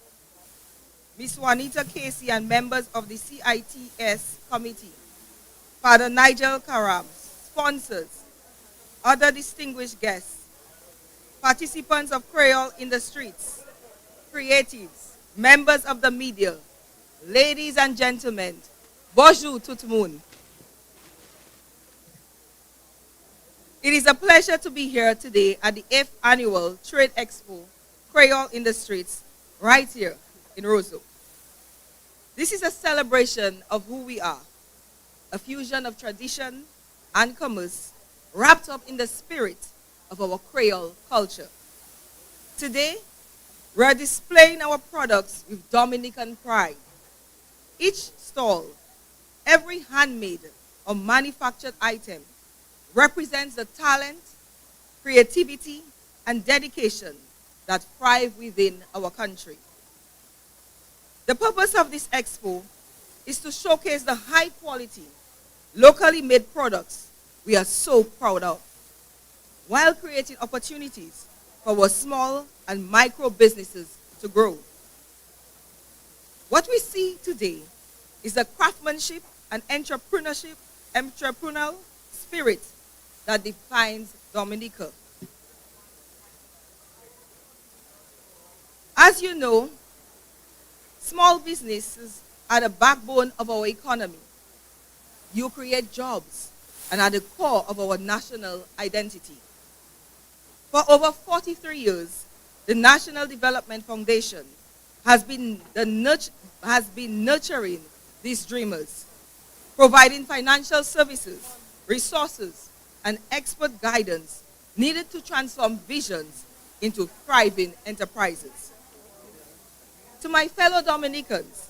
Ms. Juanita Casey and members of the CITS Committee, Father Nigel Karam, sponsors, other distinguished guests, participants of Creole in the Streets, creatives, members of the media, ladies and gentlemen, bonjour tout le monde. It is a pleasure to be here today at the 8th Annual Trade Expo, Creole in the Streets, right here in Roseau. This is a celebration of who we are, a fusion of tradition and commerce wrapped up in the spirit of our Creole culture. Today, we are displaying our products with Dominican pride. Each stall, every handmade or manufactured item represents the talent, creativity, and dedication that thrive within our country. The purpose of this expo is to showcase the high quality, locally made products we are so proud of, while creating opportunities for our small and micro businesses to grow. What we see today is the craftsmanship and entrepreneurial spirit that defines Dominica. As you know, small businesses are the backbone of our economy. You create jobs and are the core of our national identity. For over 43 years, the National Development Foundation has been nurturing these dreamers, providing financial services, resources, and expert guidance needed to transform visions into thriving enterprises. To my fellow Dominicans,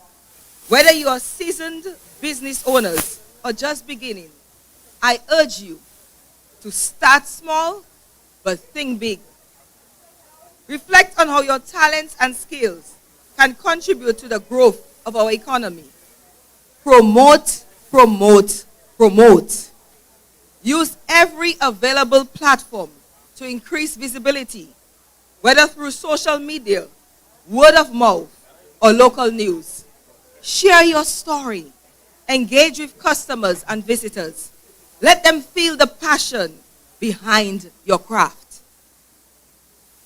whether you are seasoned business owners or just beginning, I urge you to start small but think big. Reflect on how your talents and skills can contribute to the growth of our economy. Promote, promote, promote. Use every available platform to increase visibility, whether through social media, word of mouth, or local news. Share your story. Engage with customers and visitors. Let them feel the passion behind your craft.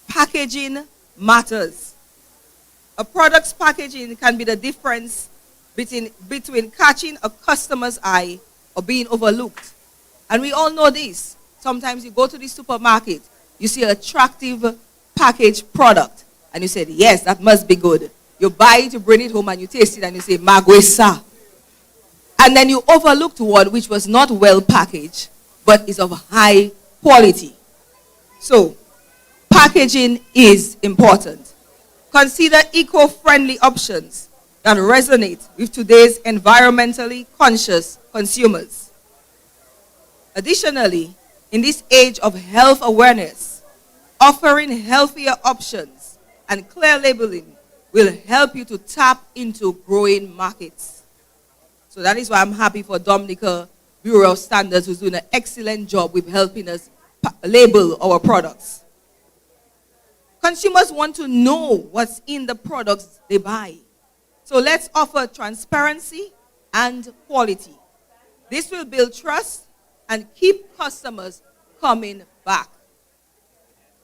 Packaging matters. A product's packaging can be the difference between catching a customer's eye or being overlooked. And we all know this. Sometimes you go to the supermarket, you see an attractive packaged product, and you say, yes, that must be good. You buy it, you bring it home, and you taste it, and you say, Magwesa. And then you overlooked one which was not well packaged, but is of high quality. So, packaging is important. Consider eco-friendly options that resonate with today's environmentally conscious consumers. Additionally, in this age of health awareness, offering healthier options and clear labeling will help you to tap into growing markets. So that is why I'm happy for Dominica Bureau of Standards, who's doing an excellent job with helping us label our products. Consumers want to know what's in the products they buy. So let's offer transparency and quality. This will build trust and keep customers coming back.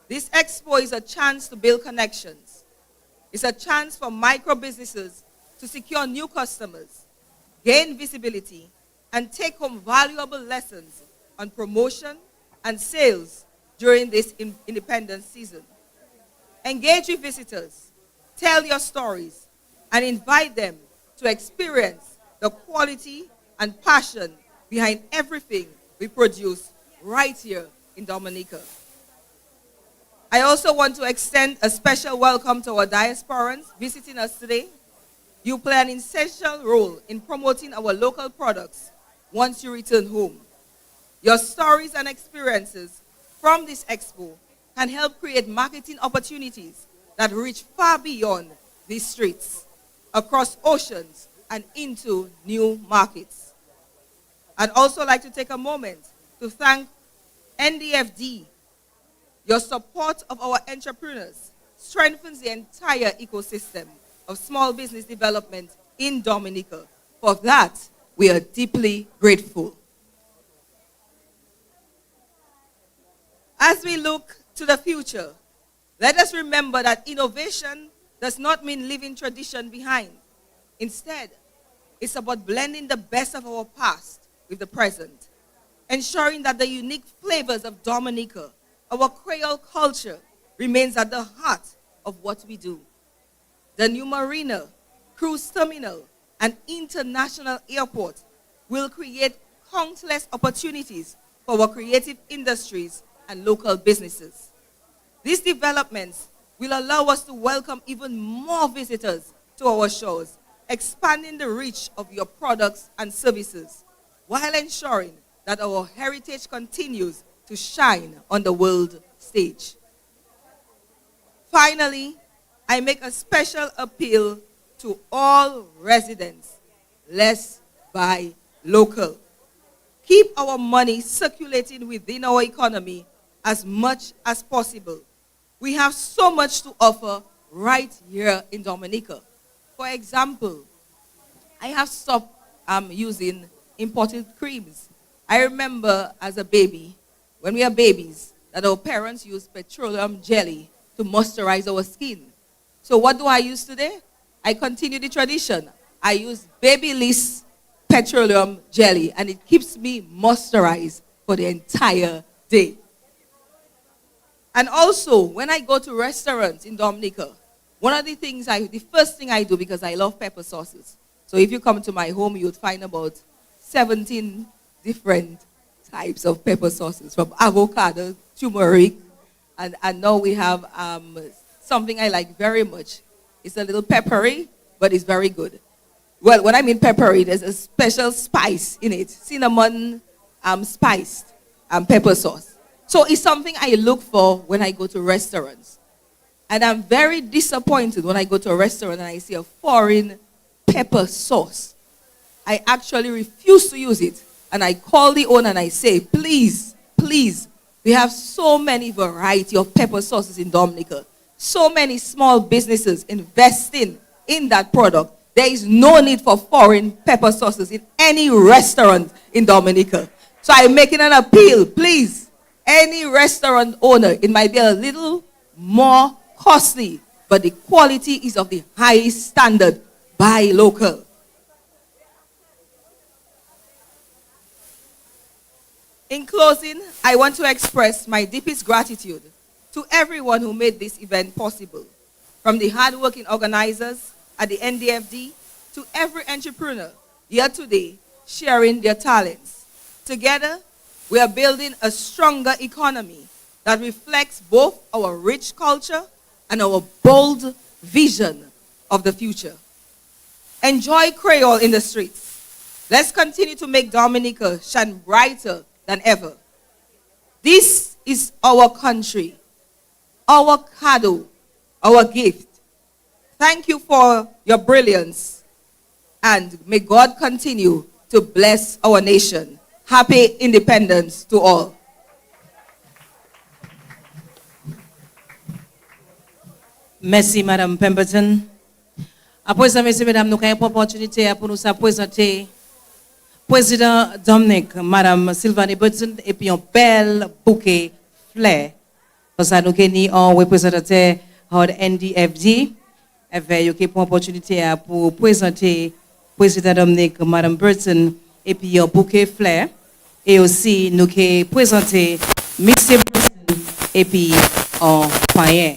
This expo is a chance to build connections. It's a chance for micro businesses to secure new customers, gain visibility, and take home valuable lessons on promotion and sales during this independence season. Engage with visitors, tell your stories, and invite them to experience the quality and passion behind everything we produce right here in Dominica. I also want to extend a special welcome to our diasporans visiting us today. You play an essential role in promoting our local products once you return home. Your stories and experiences from this expo can help create marketing opportunities that reach far beyond these streets, across oceans, and into new markets. I'd also like to take a moment to thank NDFD. Your support of our entrepreneurs strengthens the entire ecosystem of small business development in Dominica. For that, we are deeply grateful. As we look to the future, let us remember that innovation does not mean leaving tradition behind. Instead, it's about blending the best of our past with the present, ensuring that the unique flavors of Dominica, our Creole culture, remains at the heart of what we do. The new marina, cruise terminal, and international airport will create countless opportunities for our creative industries and local businesses. These developments will allow us to welcome even more visitors to our shows, expanding the reach of your products and services, while ensuring that our heritage continues to shine on the world stage. Finally, I make a special appeal to all residents. Let's buy local. Keep our money circulating within our economy as much as possible. We have so much to offer right here in Dominica. For example, I have stopped using imported creams. I remember as a baby, when we were babies, that our parents used petroleum jelly to moisturize our skin. So what do I use today? I continue the tradition. I use Babyliss petroleum jelly, and it keeps me moisturized for the entire day. And also, when I go to restaurants in Dominica, one of the first thing I do, because I love pepper sauces. So if you come to my home, you would find about 17 different types of pepper sauces, from avocado, turmeric, and now we have something I like very much. It's a little peppery, but it's very good. Well, when I mean peppery, there's a special spice in it, cinnamon spiced pepper sauce. So it's something I look for when I go to restaurants. And I'm very disappointed when I go to a restaurant and I see a foreign pepper sauce. I actually refuse to use it. And I call the owner and I say, please, please, we have so many variety of pepper sauces in Dominica. So many small businesses investing in that product. There is no need for foreign pepper sauces in any restaurant in Dominica. So I'm making an appeal, please. Any restaurant owner, it might be a little more costly, but the quality is of the highest standard. Buy local. In closing, I want to express my deepest gratitude to everyone who made this event possible, from the hardworking organizers at the NDFD to every entrepreneur here today sharing their talents. Together, we are building a stronger economy that reflects both our rich culture and our bold vision of the future. Enjoy Creole in the streets. Let's continue to make Dominica shine brighter than ever. This is our country, our cadeau, our gift. Thank you for your brilliance, and may God continue to bless our nation. Happy independence to all. Merci, Madame Pemberton. Après ça, messieurs, mesdames, nous avons une opportunité pour nous présenter Président Dominique, Madame Sylvanie Burton, et puis un bel bouquet fleurs. Pour ça, nous avons un représentant de NDFD. Et nous avons une opportunité pour présenter Président Dominique, Madame Burton, et puis un bouquet fleurs. Et aussi, nous avons présenté Mr. Burton, et puis un païen.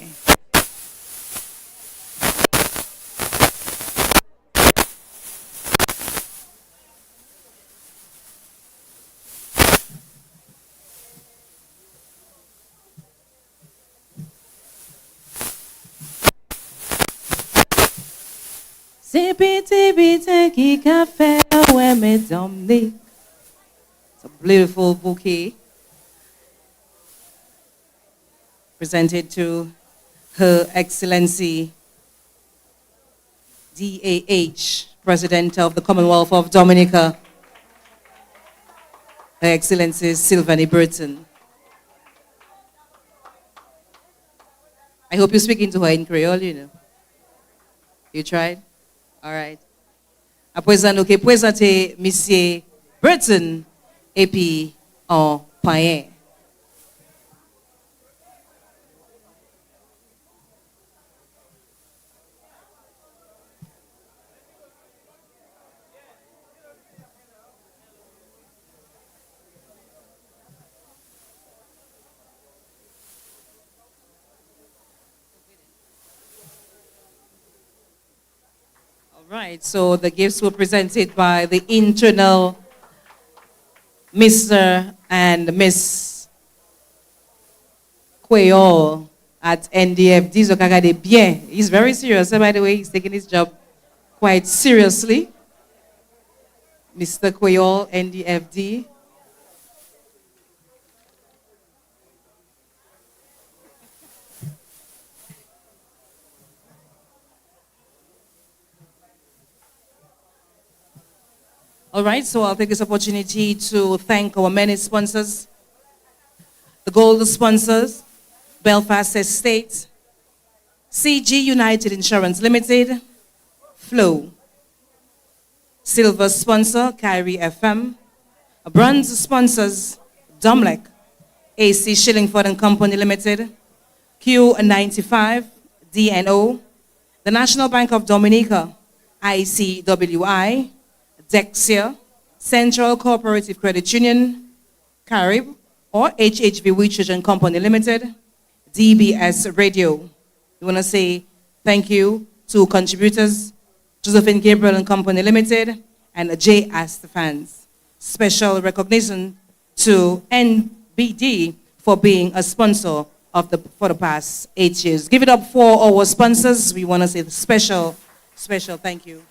C'est petit qui a fait ouais mais Dominique. It's a beautiful bouquet presented to Her Excellency DAH, President of the Commonwealth of Dominica, Her Excellency Sylvanie Burton. I hope you're speaking to her in Creole, you know. You tried? All right. À présent, nous allons présenter M. Burton et puis en païen. Right, so the gifts were presented by the internal Mr. and Miss Quayle at NDFD. So Kakade bien. He's very serious. By the way, he's taking his job quite seriously. Mr. Quayle, NDFD. All right, so I'll take this opportunity to thank our many sponsors. The gold sponsors, Belfast Estate, CG United Insurance Limited, Flow. Silver sponsor, Kyrie FM. Bronze sponsors, Domlec, AC Shillingford and Company Limited, Q95, DNO, the National Bank of Dominica, ICWI, Dexia, Central Cooperative Credit Union, Carib, or HHV Research and Company Limited, DBS Radio. We want to say thank you to contributors, Josephine Gabriel and Company Limited, and J. Astefans. Special recognition to NBD for being a sponsor of for the past 8 years. Give it up for our sponsors. We want to say the special thank you.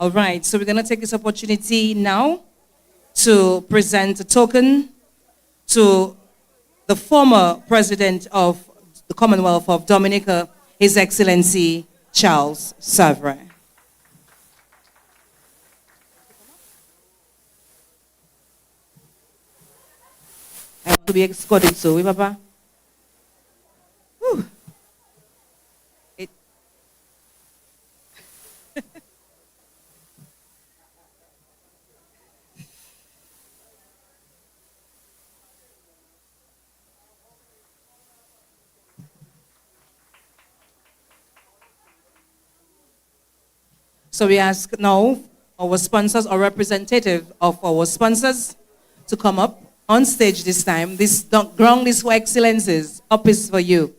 All right, so we're going to take this opportunity now to present a token to the former president of the Commonwealth of Dominica, His Excellency Charles Savre. I want to be escorted, so we, Papa. Whew. So we ask now our sponsors or representative of our sponsors to come up on stage this time. This ground is for excellences. Up is for you.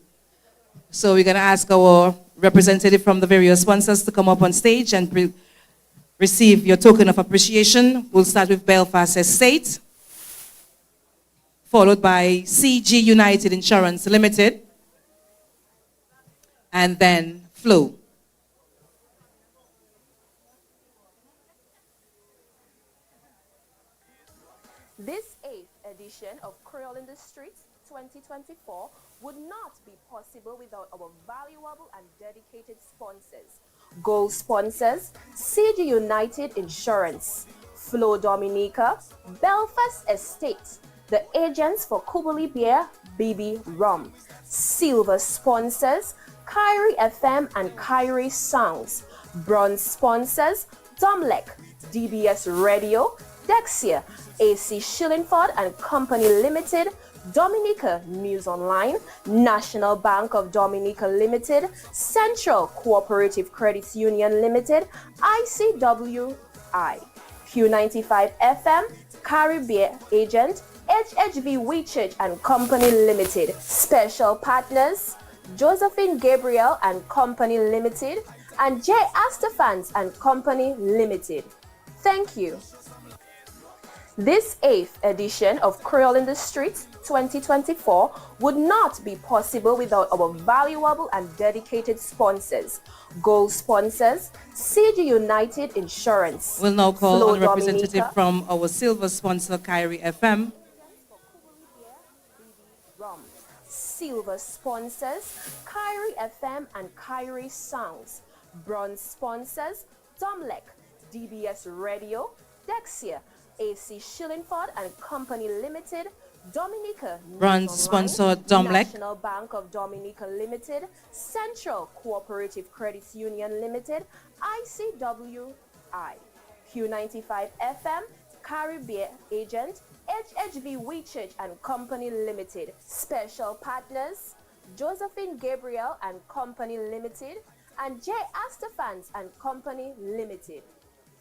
So we're going to ask our representative from the various sponsors to come up on stage and receive your token of appreciation. We'll start with Belfast Estate, followed by CG United Insurance Limited, and then Flow. This 8th edition of Creole in the Streets 2024 would not be possible without our valuable and dedicated sponsors. Gold sponsors, CG United Insurance, Flow Dominica, Belfast Estate, the agents for Kubuli Beer, BB Rum. Silver sponsors, Kyrie FM and Kyrie Sounds. Bronze sponsors, Domlec, DBS Radio, Dexia, AC Shillingford and Company Limited, Dominica News Online, National Bank of Dominica Limited, Central Cooperative Credit Union Limited, ICWI, Q95 FM, Caribbean Agent, HHV Church and Company Limited. Special partners, Josephine Gabriel and Company Limited, and J. Astafans and Company Limited. Thank you. This 8th edition of Creole in the Streets 2024 would not be possible without our valuable and dedicated sponsors. Gold sponsors, CG United Insurance. We'll now call Flow on a representative Dominica, from our silver sponsor, Kyrie FM. Silver sponsors, Kyrie FM and Kyrie Sounds. Bronze sponsors, Domlec, DBS Radio, Dexia, AC Shillingford and Company Limited, Dominica News Bronze Online, sponsor, Domlec. National Bank of Dominica Limited, Central Cooperative Credit Union Limited, ICWI, Q95 FM, Caribbean Agent, HHV Church and Company Limited. Special partners, Josephine Gabriel and Company Limited, and J. Astafans and Company Limited.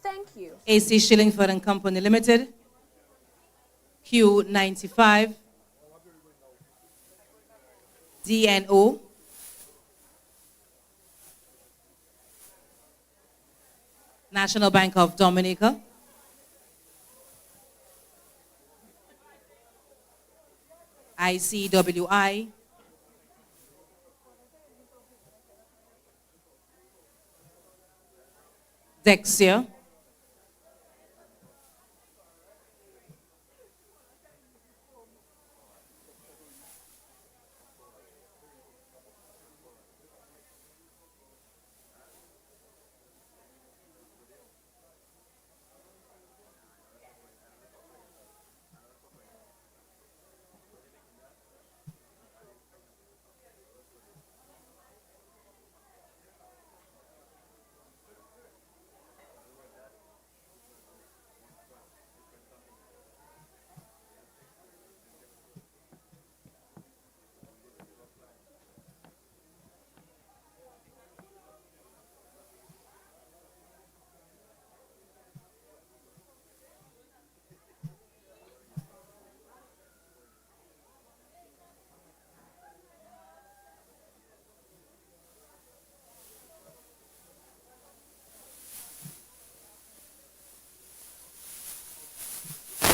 Thank you. AC Shillingford and Company Limited, Q95, DNO, National Bank of Dominica, ICWI, Dexia,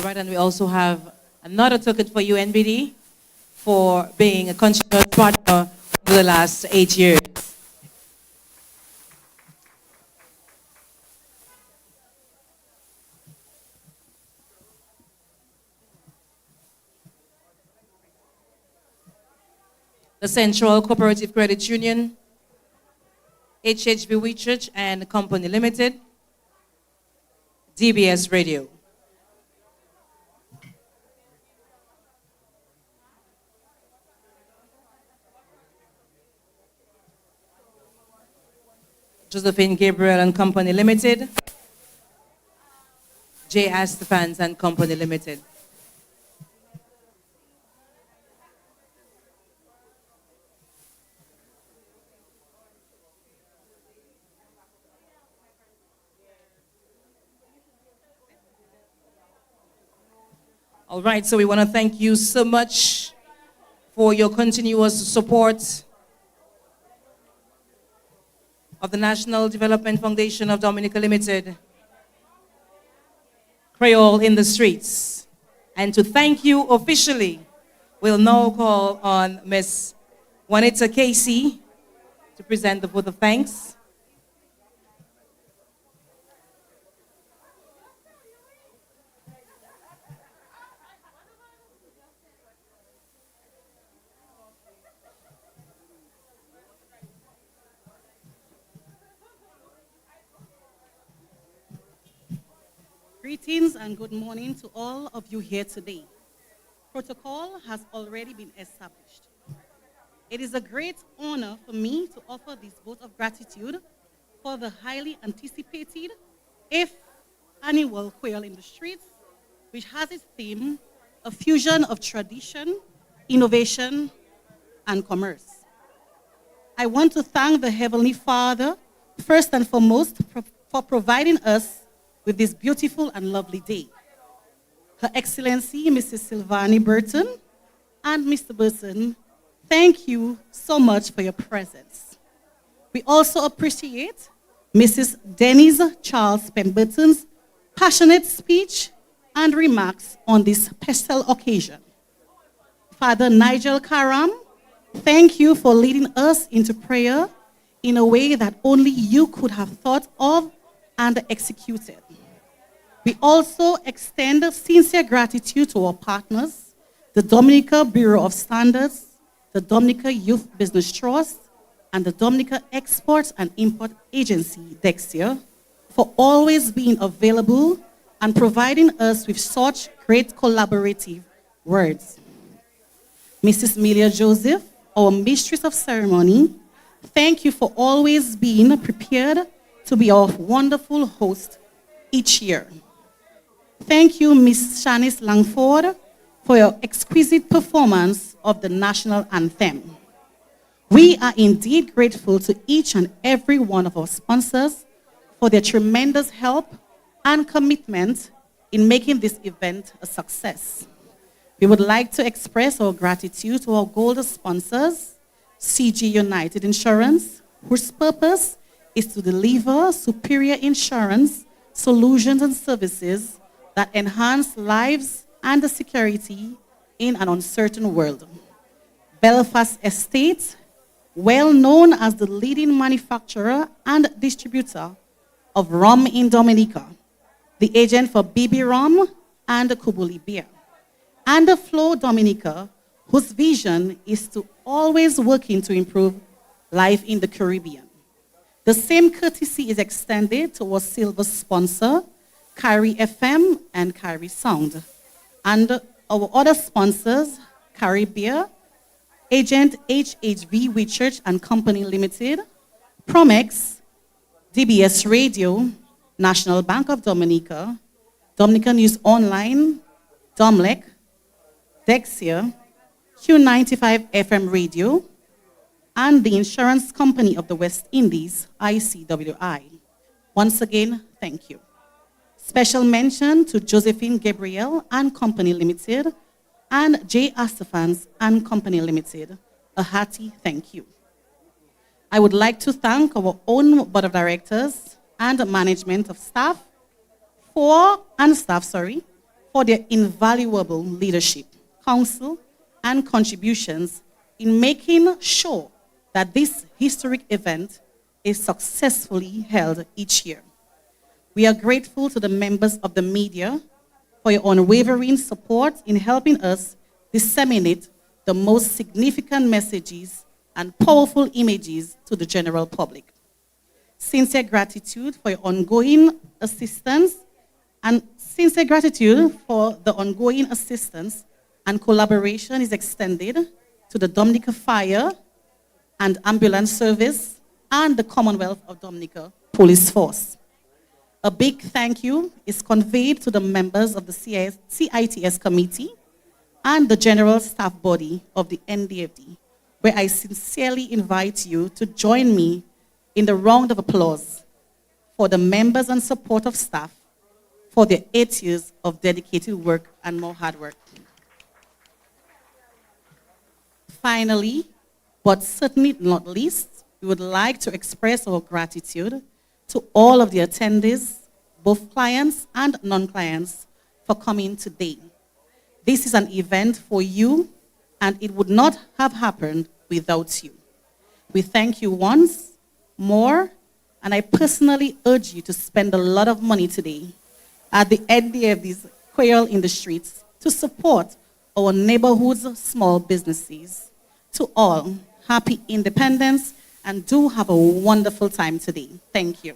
right, and we also have another token for you, NBD, for being a continuous partner for the last 8 years. The Central Cooperative Credit Union, HHV Church and Company Limited, DBS Radio. Josephine Gabriel and Company Limited, J. Astafans and Company Limited. All right, so we want to thank you so much for your continuous support of the National Development Foundation of Dominica Limited, Creole in the Streets. And to thank you officially, we'll now call on Ms. Juanita Casey to present the vote of thanks. Greetings and good morning to all of you here today. Protocol has already been established. It is a great honor for me to offer this vote of gratitude for the highly anticipated 8th annual Creole in the Streets, which has its theme, a fusion of tradition, innovation, and commerce. I want to thank the Heavenly Father, first and foremost, for providing us with this beautiful and lovely day. Her Excellency, Mrs. Sylvanie Burton, and Mr. Burton, thank you so much for your presence. We also appreciate Mrs. Denise Charles Pemberton's passionate speech and remarks on this special occasion. Father Nigel Karam, thank you for leading us into prayer in a way that only you could have thought of and executed. We also extend sincere gratitude to our partners, the Dominica Bureau of Standards, the Dominica Youth Business Trust, and the Dominica Export and Import Agency, DEXIA, for always being available and providing us with such great collaborative words. Mrs. Melia Joseph, our Mistress of Ceremony, thank you for always being prepared to be our wonderful host each year. Thank you, Ms. Shanice Langford, for your exquisite performance of the national anthem. We are indeed grateful to each and every one of our sponsors for their tremendous help and commitment in making this event a success. We would like to express our gratitude to our gold sponsors, CG United Insurance, whose purpose is to deliver superior insurance solutions and services that enhance lives and the security in an uncertain world. Belfast Estate, well known as the leading manufacturer and distributor of rum in Dominica, the agent for BB Rum and Kubuli Beer. And the Flow Dominica, whose vision is to always working to improve life in the Caribbean. The same courtesy is extended to our silver sponsor, Kyrie FM and Kyrie Sound, and our other sponsors, Kyrie Beer, Agent HHV Research and Company Limited, Promex, DBS Radio, National Bank of Dominica, Dominica News Online, Domlec, Dexia, Q95 FM Radio, and the Insurance Company of the West Indies, ICWI. Once again, thank you. Special mention to Josephine Gabriel and Company Limited and J. Astafans and Company Limited. A hearty thank you. I would like to thank our own board of directors and management of staff for their invaluable leadership, counsel, and contributions in making sure that this historic event is successfully held each year. We are grateful to the members of the media for your unwavering support in helping us disseminate the most significant messages and powerful images to the general public. Sincere gratitude for your ongoing assistance and collaboration is extended to the Dominica Fire and Ambulance Service and the Commonwealth of Dominica Police Force. A big thank you is conveyed to the members of the CITS committee and the general staff body of the NDFD, where I sincerely invite you to join me in the round of applause for the members and support of staff for their 8 years of dedicated work and more hard work. Finally, but certainly not least, we would like to express our gratitude to all of the attendees, both clients and non-clients, for coming today. This is an event for you, and it would not have happened without you. We thank you once more, and I personally urge you to spend a lot of money today at the NDFD's Quail in the Streets to support our neighborhood's small businesses. To all, happy Independence, and do have a wonderful time today. Thank you.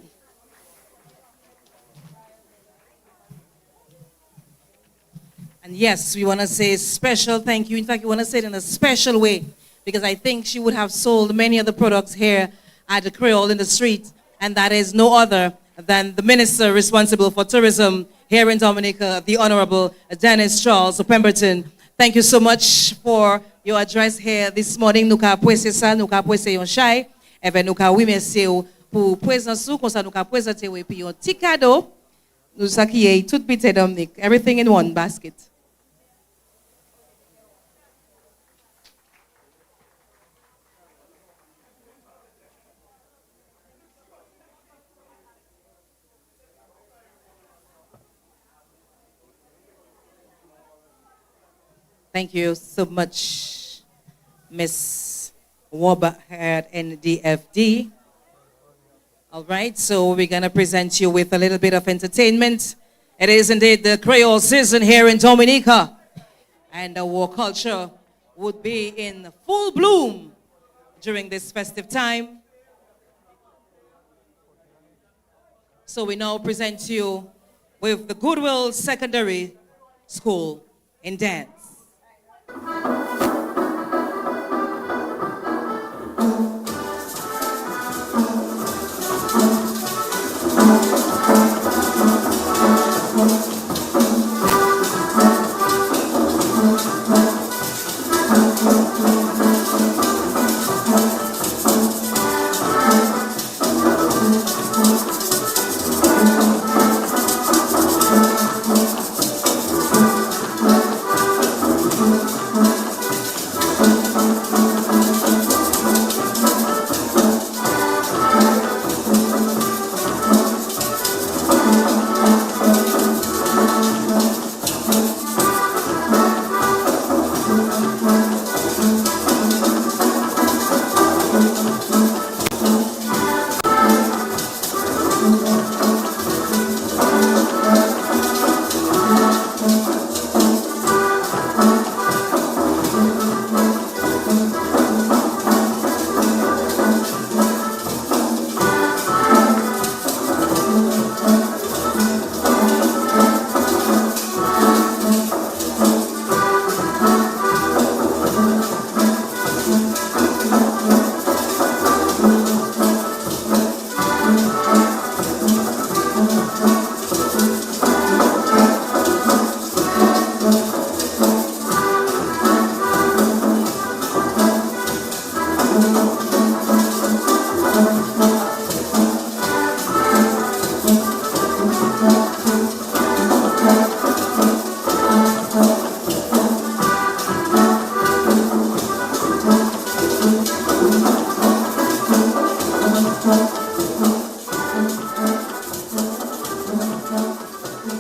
And yes, we want to say special thank you. In fact, we want to say it in a special way, because I think she would have sold many of the products here at the Creole in the Street, and that is no other than the minister responsible for tourism here in Dominica, the Honorable Dennis Charles Pemberton. Thank you so much for your address here this morning. Nous ka pwese sa, nous ka pwese yon chay, even nous ka remercier ou pour présence ou, comme ça nous ka présenter ou et puis yon petit cadeau, nous sa qui est tout petit Dominique, everything in one basket. Thank you so much, Miss Waba at NDFD. All right, so we're going to present you with a little bit of entertainment. It is indeed the Creole season here in Dominica, and our culture would be in full bloom during this festive time. So we now present you with the Goodwill Secondary School in dance.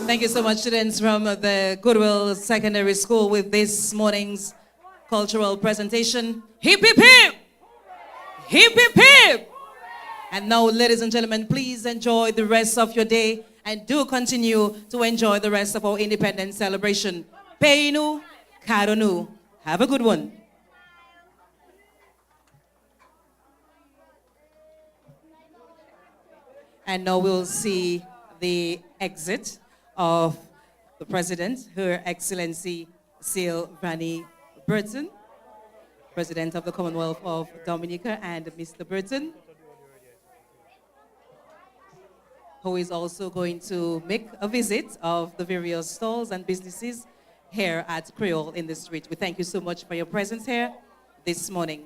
Thank you so much, students from the Goodwill Secondary School, with this morning's cultural presentation. Hip, hip, hip! Hip, hip, hip! And now, ladies and gentlemen, please enjoy the rest of your day, and do continue to enjoy the rest of our independence celebration. Peinu, Karonu. Have a good one. And now we'll see the exit of the President, Her Excellency Sylvanie Burton, President of the Commonwealth of Dominica, and Mr. Burton, who is also going to make a visit of the various stalls and businesses here at Creole in the Street. We thank you so much for your presence here this morning.